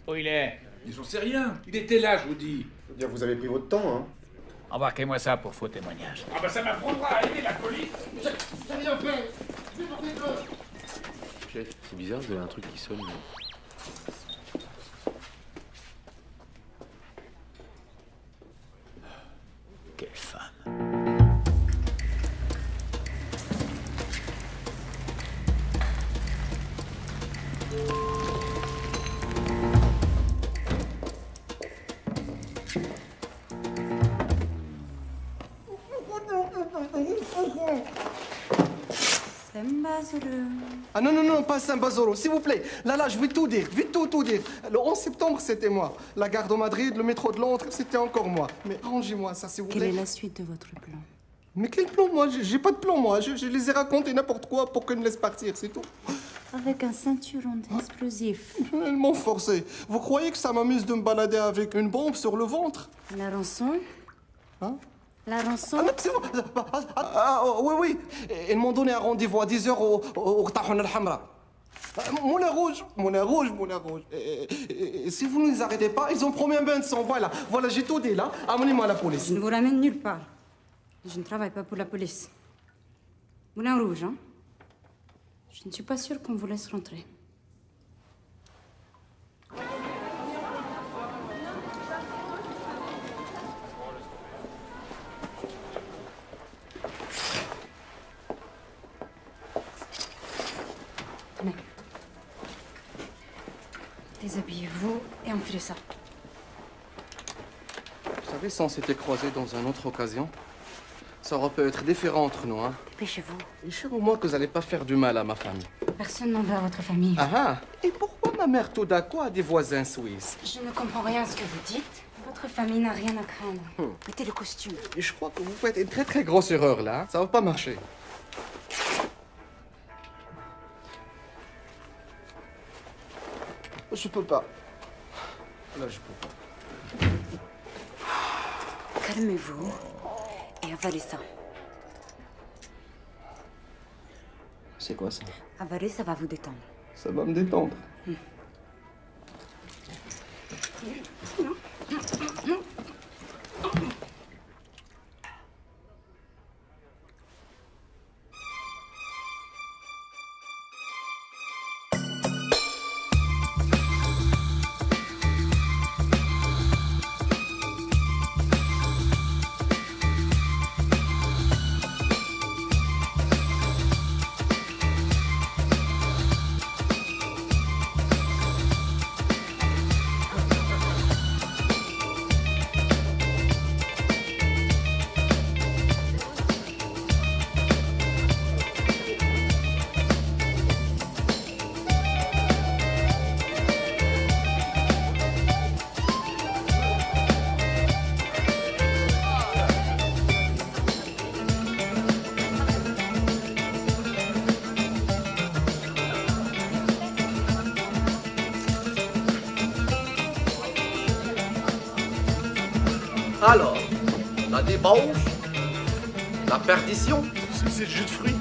Où il est? J'en sais rien. Il était là, je vous dis. Faut dire que vous avez pris votre temps, hein. Embarquez-moi ça pour faux témoignage. Ah bah ça m'apprendra à aider la police. J'ai rien fait. Chef, c'est bizarre, vous avez un truc qui sonne. Quelle femme. Ah non, non, non, pas Saint-Bazoro, s'il vous plaît. Là, je vais tout dire, tout dire. Le 11 septembre, c'était moi. La gare de Madrid, le métro de Londres, c'était encore moi. Mais rangez-moi ça, s'il vous plaît. Quelle est la suite de votre plan? Mais quel plan, moi? J'ai pas de plan, moi. Je les ai racontés n'importe quoi pour qu'ils me laissent partir, c'est tout. Avec un ceinturon d'explosifs. Ils m'ont forcé. Vous croyez que ça m'amuse de me balader avec une bombe sur le ventre? La rançon? Hein? La rançon? Oui, oui. Ils m'ont donné un rendez-vous à 10h au Tahon al-Hamra. Moulin rouge. Et si vous ne les arrêtez pas, ils ont promis un bain de sang. Voilà, j'ai tout dit là. Amenez-moi à la police. Je ne vous ramène nulle part. Je ne travaille pas pour la police. Moulin rouge, hein? Je ne suis pas sûre qu'on vous laisse rentrer. Tenez. Déshabillez-vous et enfilez ça. Vous savez, si on s'était croisés dans une autre occasion, ça aurait pu être différent entre nous, hein. Dépêchez-vous. Et sûr au moins que vous n'allez pas faire du mal à ma famille. Personne n'en veut à votre famille. Ah ah. Et pourquoi ma mère tout d'un coup a des voisins suisses? Je ne comprends rien à ce que vous dites. Votre famille n'a rien à craindre. Mettez le costume. Et je crois que vous faites une très grosse erreur là, hein. Ça va pas marcher. Je peux pas. Là, je peux pas. Calmez-vous et avalez ça. C'est quoi ça? Avaler, ça va vous détendre. Ça va me détendre. Alors, la débauche, la perdition. C'est le jus de fruits.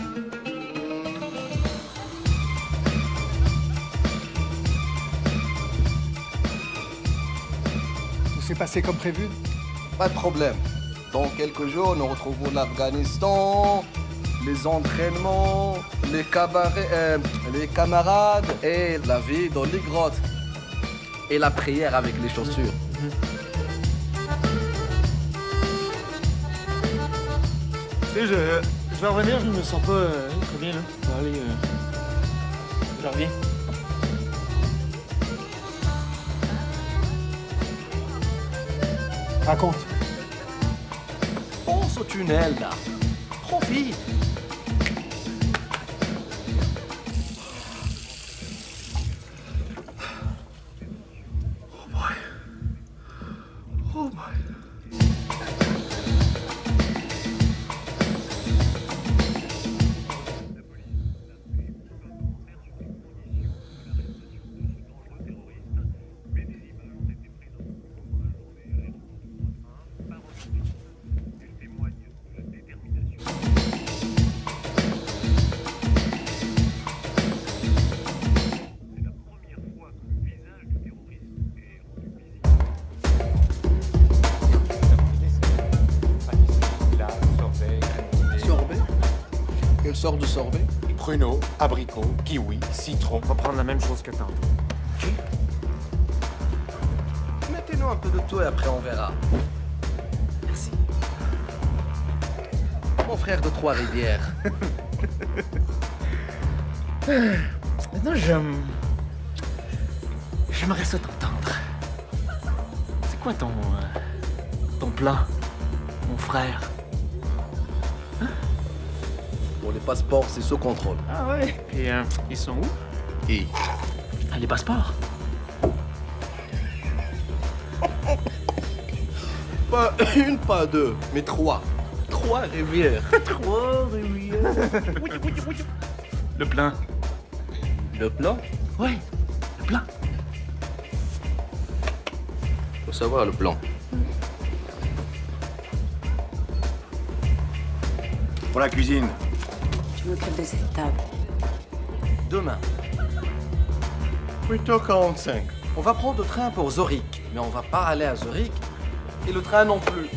Tout s'est passé comme prévu? Pas de problème. Dans quelques jours, nous retrouvons l'Afghanistan, les entraînements, les cabarets, les camarades et la vie dans les grottes. Et la prière avec les chaussures. Tu sais, je vais revenir, je me sens pas très bien, là. Je vais aller... Je reviens. Raconte. Pense au tunnel, là. Profite. Oh my. Oh my. Quelle sorte de sorbet? Pruneau, abricot, kiwi, citron. On va prendre la même chose que tantôt. Mettez-nous un peu de tout et après on verra. Merci. Mon frère de Trois-Rivières. Maintenant, j'aimerais ça t'entendre. C'est quoi ton plan, mon frère? Pour les passeports, c'est sous contrôle. Ah ouais? Et ils sont où? Et les passeports? Pas une, pas deux, mais trois. Trois rivières. Trois rivières. Le plan. Le plan? Ouais, le plan. Faut savoir le plan. Pour la cuisine. Je m'occupe de cette table. Demain. 8h45. On va prendre le train pour Zurich, mais on va pas aller à Zurich. Et le train non plus.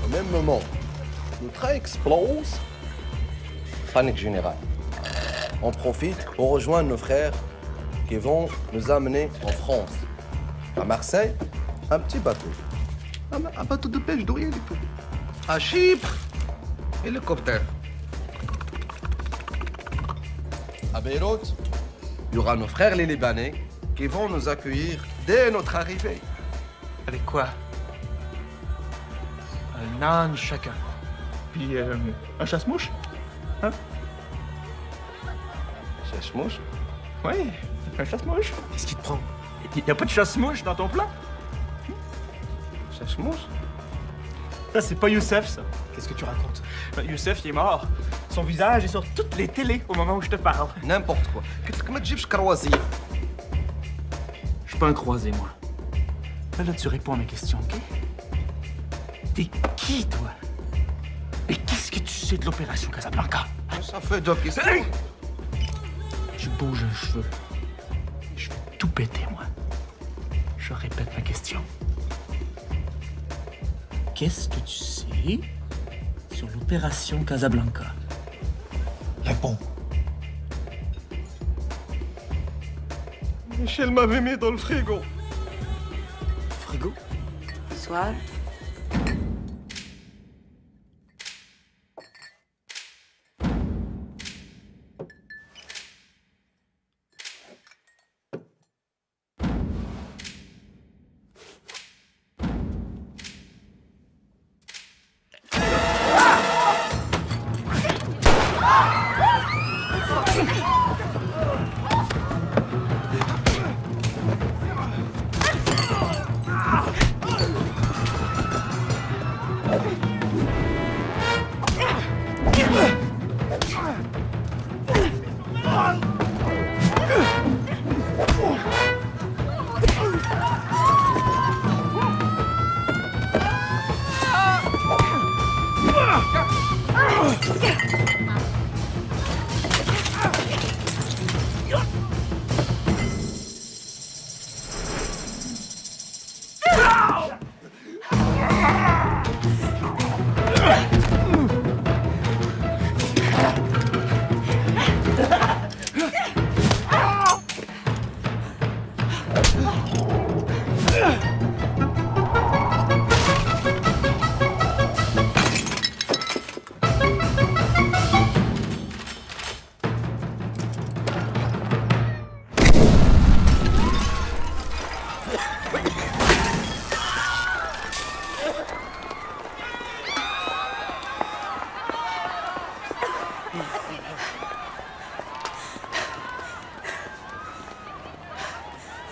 Au même moment, le train explose. Panique générale. On profite pour rejoindre nos frères qui vont nous amener en France. À Marseille, un petit bateau. Un bateau de pêche, de rien du tout. À Chypre, hélicoptère. À Beyrouth, il y aura nos frères les Libanais qui vont nous accueillir dès notre arrivée. Avec quoi? Un âne chacun. Puis un chasse-mouche? Hein? Chasse-mouche? Oui, un chasse-mouche. Qu'est-ce qui te prend? Il n'y a pas de chasse-mouche dans ton plan? Chasse-mouche? Ça, c'est pas Youssef, ça. Qu'est-ce que tu racontes? Youssef, il est mort. Son visage est sur toutes les télés au moment où je te parle. N'importe quoi. Qu'est-ce que tu dis, croisé? Je suis pas un croisé, moi. Là, tu réponds à mes questions, OK? T'es qui, toi? Et qu'est-ce que tu sais de l'opération Casablanca? Ça fait deux questions. Tu bouges un cheveu. Je vais tout péter, moi. Je répète ma question. Qu'est-ce que tu sais sur l'opération Casablanca? Réponds. Michel m'avait mis dans le frigo. Frigo? Bonsoir.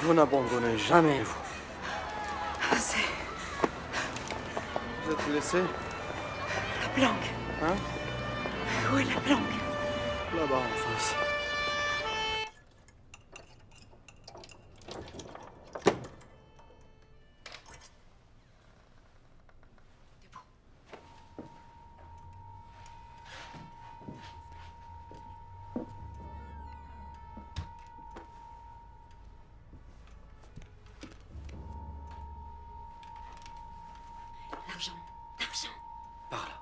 Vous n'abandonnez jamais, vous. C'est Vous êtes blessé? la planque. Hein? Où est la planque? Là-bas, en face. L'argent. L'argent. Par là.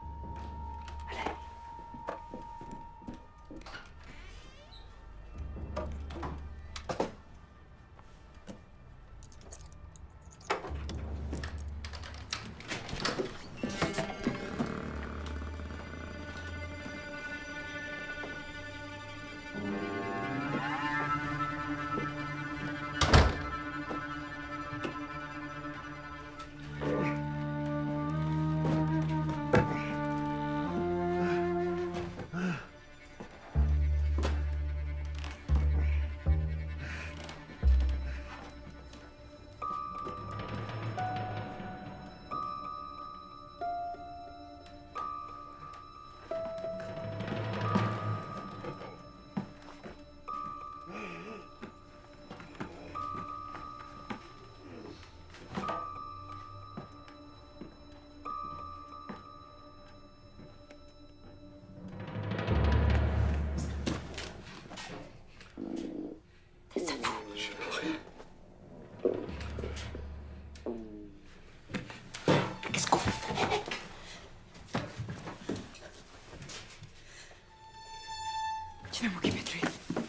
Je vais m'occuper de lui.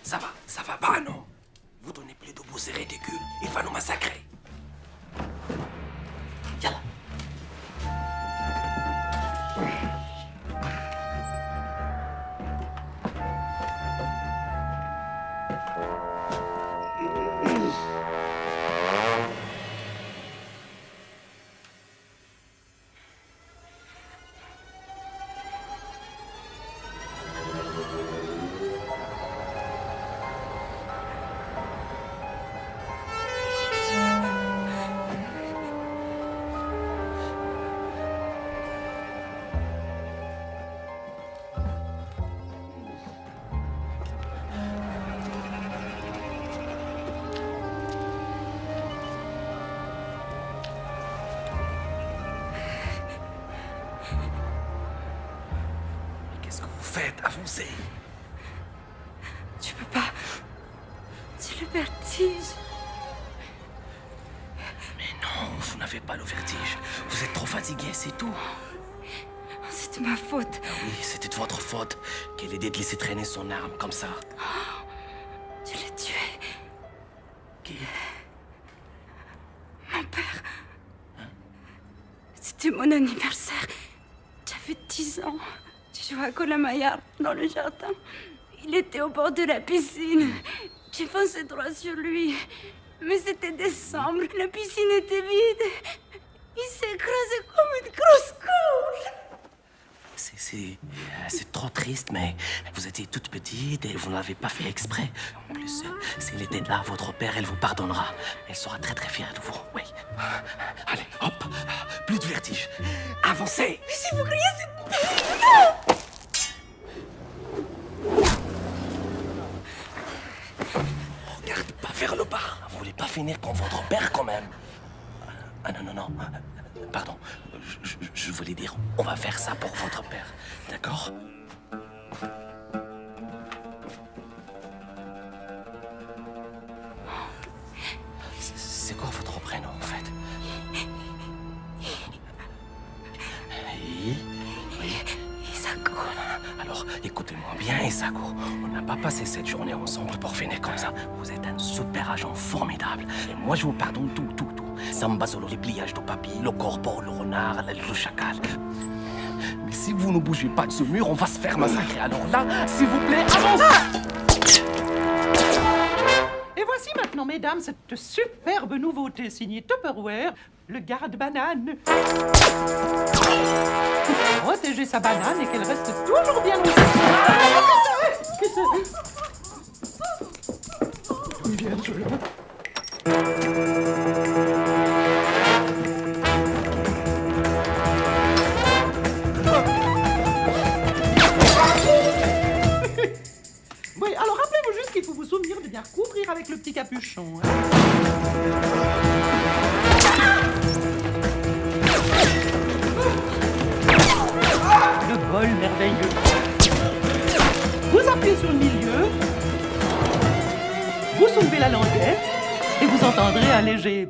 Ça va pas, non? Vous donnez plus de vous, c'est ridicule. Il va nous massacrer. Yalla. Qu'est-ce que vous faites? Avancez. Tu peux pas. C'est le vertige. Mais non, vous n'avez pas le vertige. Vous êtes trop fatigué, c'est tout. C'est de ma faute. Oui, c'était de votre faute. Quelle idée de laisser traîner son arme comme ça. Tu l'as tué. Qui? Mon père. C'était mon anniversaire. J'avais 10 ans. Je jouais à Colamaillard dans le jardin. Il était au bord de la piscine. J'ai foncé droit sur lui. Mais c'était décembre. La piscine était vide. Il s'est écrasé comme une grosse courge. C'est trop triste, mais vous étiez toute petite et vous n'avez pas fait exprès. En plus, s'il était là, votre père, elle vous pardonnera. Elle sera très très fière de vous, oui. Allez, hop, plus de vertige. Avancez. Mais si vous criez, c'est... Regarde pas vers le bas. Vous voulez pas finir comme votre père, quand même. Ah non, non, non. Pardon. Je voulais dire, on va faire ça pour votre père. D'accord? C'est quoi votre prénom, en fait? Oui. Isako. Alors, écoutez-moi bien, Isako. On n'a pas passé cette journée ensemble pour finir comme ça. Vous êtes un super agent formidable. Et moi, je vous pardonne tout. Samba solo, les pliages de papier, le corbeau, le renard, le chacal. Mais si vous ne bougez pas de ce mur, on va se faire massacrer. Alors là, s'il vous plaît, avancez! Et voici maintenant, mesdames, cette superbe nouveauté signée Tupperware, le garde-banane. Protéger sa banane et qu'elle reste toujours bien aussi. D'où ils viennent, ceux-là? Oui, alors rappelez-vous juste qu'il faut vous souvenir de bien couvrir avec le petit capuchon. Hein. Le bol merveilleux. Vous appuyez sur le milieu, vous soulevez la languette et vous entendrez un léger...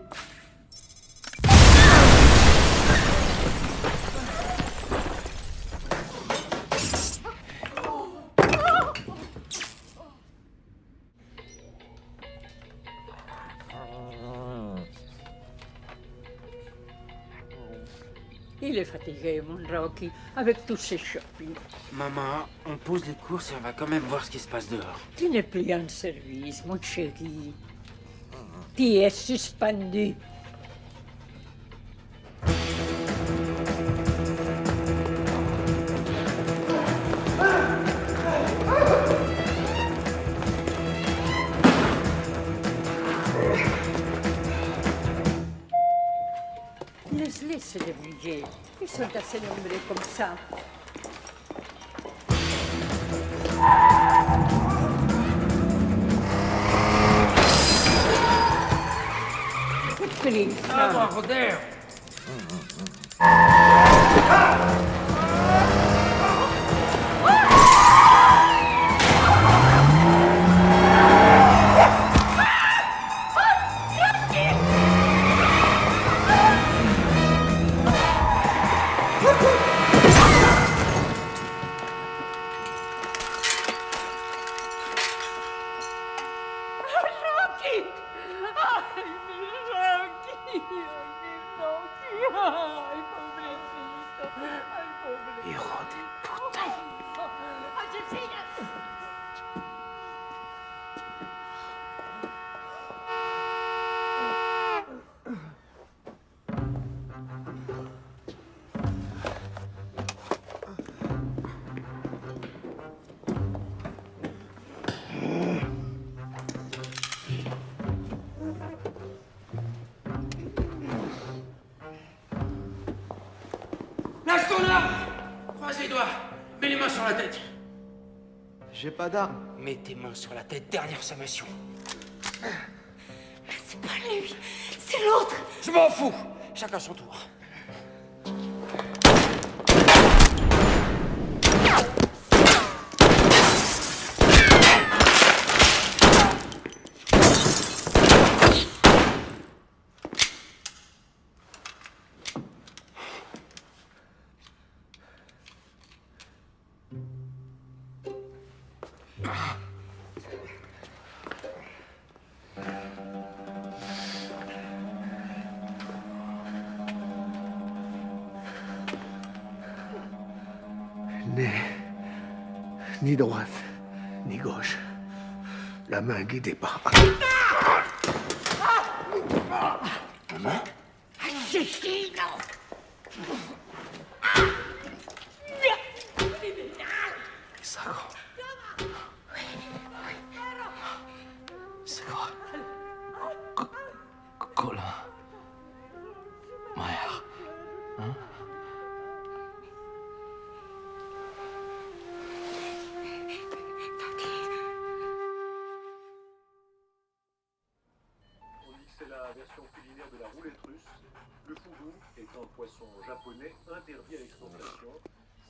Il est fatigué, mon Rocky, avec tous ces shopping. Maman, on pose les courses et on va quand même voir ce qui se passe dehors. Tu n'es plus en service, mon chéri. Tu es suspendu. Laisse-les se débrouiller. Ils sont assez nombreux comme ça. Ah, bordel! Lâche ton arme! Croise les doigts. Mets les mains sur la tête. J'ai pas d'arme. Mets tes mains sur la tête, dernière sommation. C'est pas lui, c'est l'autre. Je m'en fous. Chacun son tour. Ni droite, ni gauche. La main guidée par... Asesino! Isago. Isago. Colin. Mère. Hein? C'est la version culinaire de la roulette russe. Le fugu est un poisson japonais interdit à l'exportation.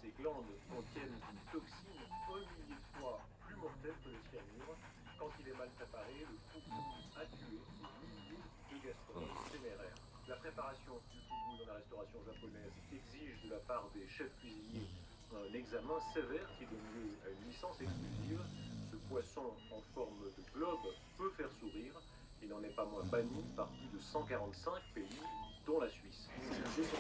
Ses glandes contiennent une toxine 1 millier de fois plus mortelle que le cyanure. Quand il est mal préparé, le fugu a tué des milliers de gastronomes téméraires. La préparation du fugu dans la restauration japonaise exige de la part des chefs cuisiniers un examen sévère qui donne lieu à une licence exclusive. Ce poisson en forme de globe peut faire sourire. Il n'en est pas moins banni par plus de 145 pays, dont la Suisse. L'implantation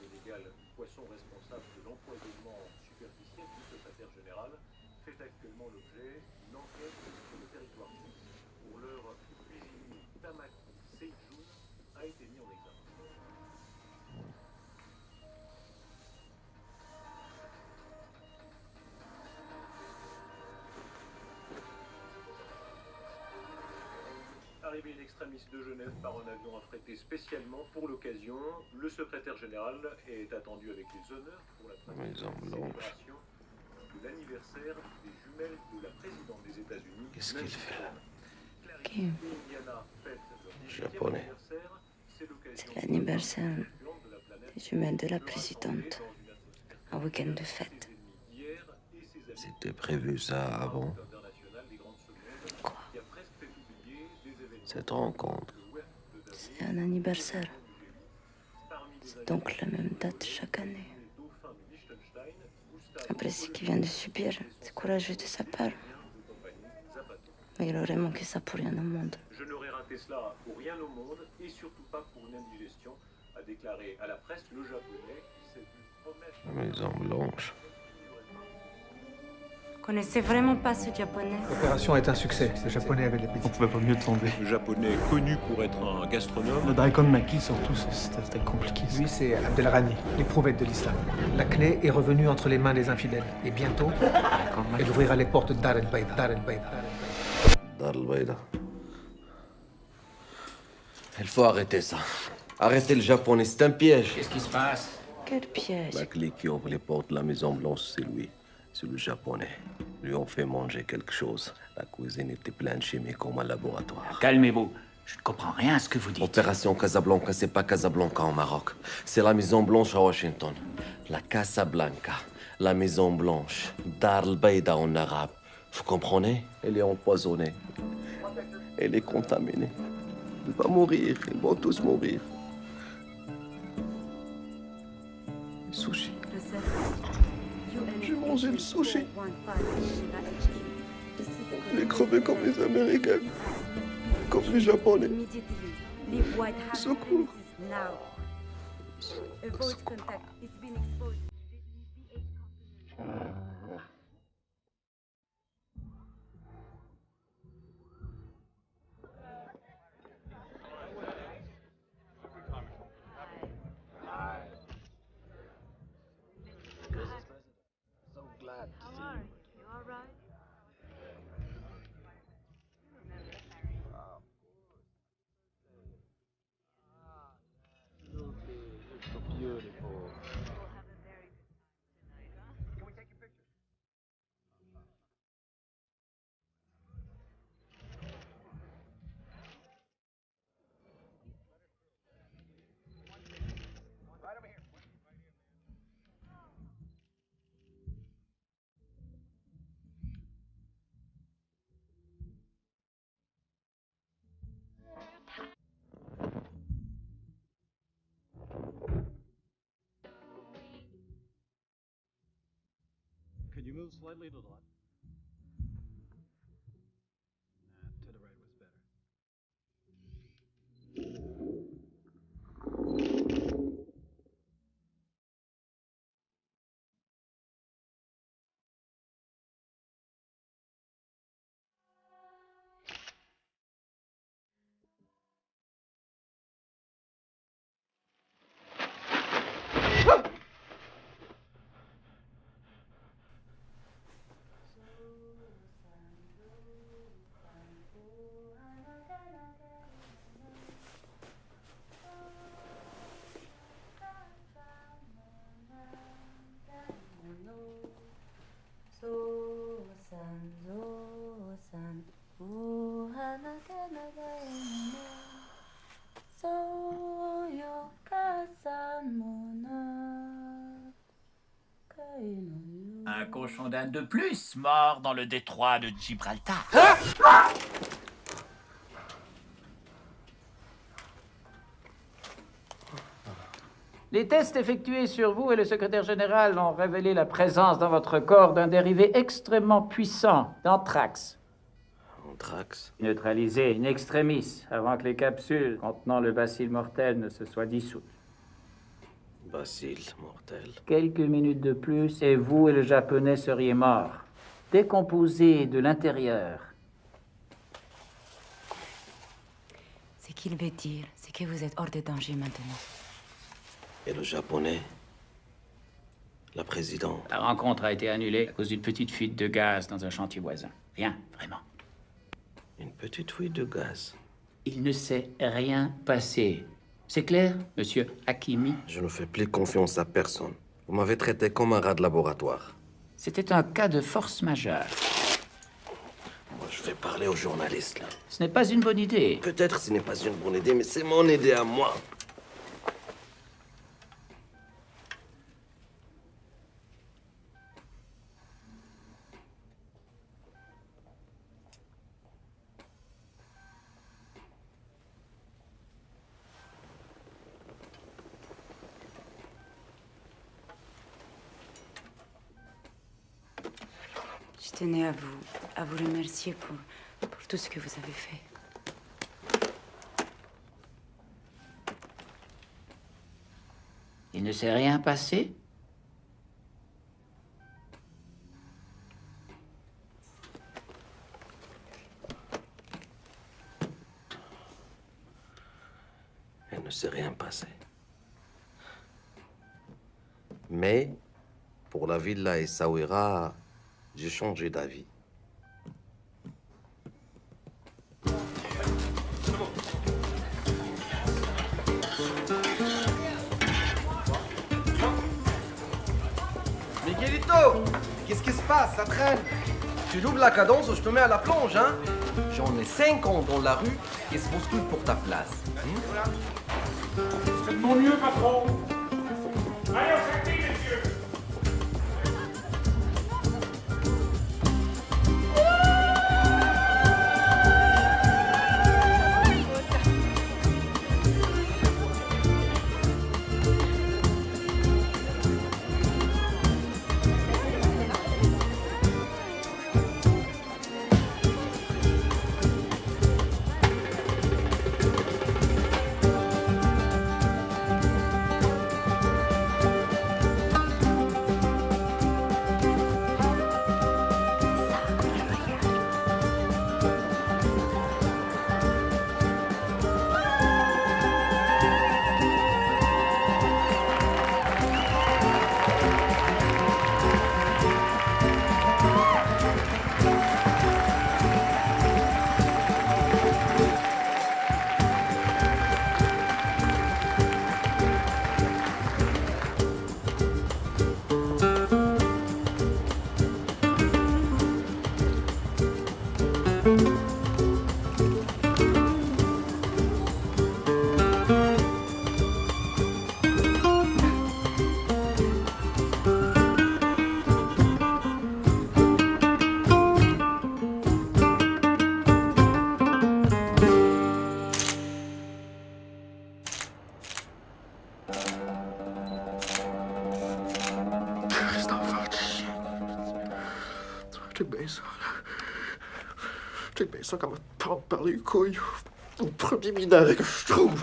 illégale du poisson responsable de l'empoisonnement superficiel du secrétaire général fait actuellement l'objet d'une enquête sur le territoire suisse. Pour l'heure, le cuisinier Tamaki Seijun a été mis en examen. Arrivé in extremis de Genève par un avion affrété spécialement pour l'occasion, le secrétaire général est attendu avec les honneurs pour la célébration de l'anniversaire des jumelles de la présidente des États-Unis. Qu'est-ce qu'il fait là? Qui? Japonais. C'est l'anniversaire des jumelles de la présidente. Un week-end de fête. C'était prévu ça avant? Quoi? Cette rencontre. C'est un anniversaire. C'est donc la même date chaque année. Après ce qu'il vient de subir, c'est courageux de sa part. Mais il aurait manqué ça pour rien au monde. Je n'aurais raté cela pour rien au monde et surtout pas pour une indigestion, a déclaré à la presse le japonais qui s'est vu promettre. La Maison Blanche. Vous connaissez vraiment pas ce japonais? L'opération est un succès. Le japonais avait l'appétit. On pouvait pas mieux tomber. Le japonais connu pour être un gastronome. Le Daikon Maki, surtout, c'était compliqué. Lui, c'est Abdelrani, l'éprouvette de l'islam. La clé est revenue entre les mains des infidèles. Et bientôt, elle ouvrira les portes de Dar el-Bayda. Dar el-Bayda. Dar el-Bayda. Il faut arrêter ça. Arrêtez le japonais, c'est un piège. Qu'est-ce qui se passe? Quel piège? La clé qui ouvre les portes de la Maison Blanche, c'est lui. C'est le japonais. Lui ont fait manger quelque chose. La cuisine était pleine de chimie comme un laboratoire. Calmez-vous. Je ne comprends rien à ce que vous dites. Opération Casablanca, c'est pas Casablanca au Maroc. C'est la Maison Blanche à Washington. La Casablanca, la Maison Blanche, Dar el-Bayda en arabe. Vous comprenez? Elle est empoisonnée. Elle est contaminée. Elle va mourir. Ils vont tous mourir. Sushi. J'ai mangé le sushi. J'ai crevé comme les Américains, comme les Japonais. Secours. move slightly to the left. To the right was better. Un cochon d'Inde de plus mort dans le détroit de Gibraltar. Les tests effectués sur vous et le secrétaire général ont révélé la présence dans votre corps d'un dérivé extrêmement puissant d'anthrax. Anthrax? Neutralisé in extremis avant que les capsules contenant le bacille mortel ne se soient dissoutes. Bacille mortel. Quelques minutes de plus et vous et le Japonais seriez morts, décomposés de l'intérieur. Ce qu'il veut dire, c'est que vous êtes hors de danger maintenant. Et le Japonais? La présidente? La rencontre a été annulée à cause d'une petite fuite de gaz dans un chantier voisin. Rien, vraiment. Une petite fuite de gaz? Il ne s'est rien passé. C'est clair, monsieur Hakimi? Je ne fais plus confiance à personne. Vous m'avez traité comme un rat de laboratoire. C'était un cas de force majeure. Moi, je vais parler aux journalistes, là. Ce n'est pas une bonne idée. Peut-être ce n'est pas une bonne idée, mais c'est mon idée à moi. Je tenais à vous remercier pour tout ce que vous avez fait. Il ne s'est rien passé? Il ne s'est rien passé. Mais, pour la villa Essaouira, j'ai changé d'avis. Miguelito, qu'est-ce qui se passe? Ça traîne. Tu doubles la cadence ou je te mets à la plonge, hein? J'en ai 50 dans la rue qui se bousculent pour ta place. C'est de mon mieux, patron. Allez, on s'active, messieurs. T'es bien ça. T'es bien ça comme me tente par les couilles. Au premier mineur que je trouve.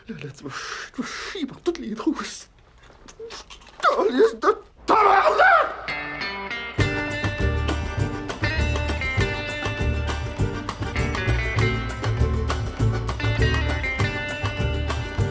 Là, tu vas chier par tous les trous. Calice de tabarnak!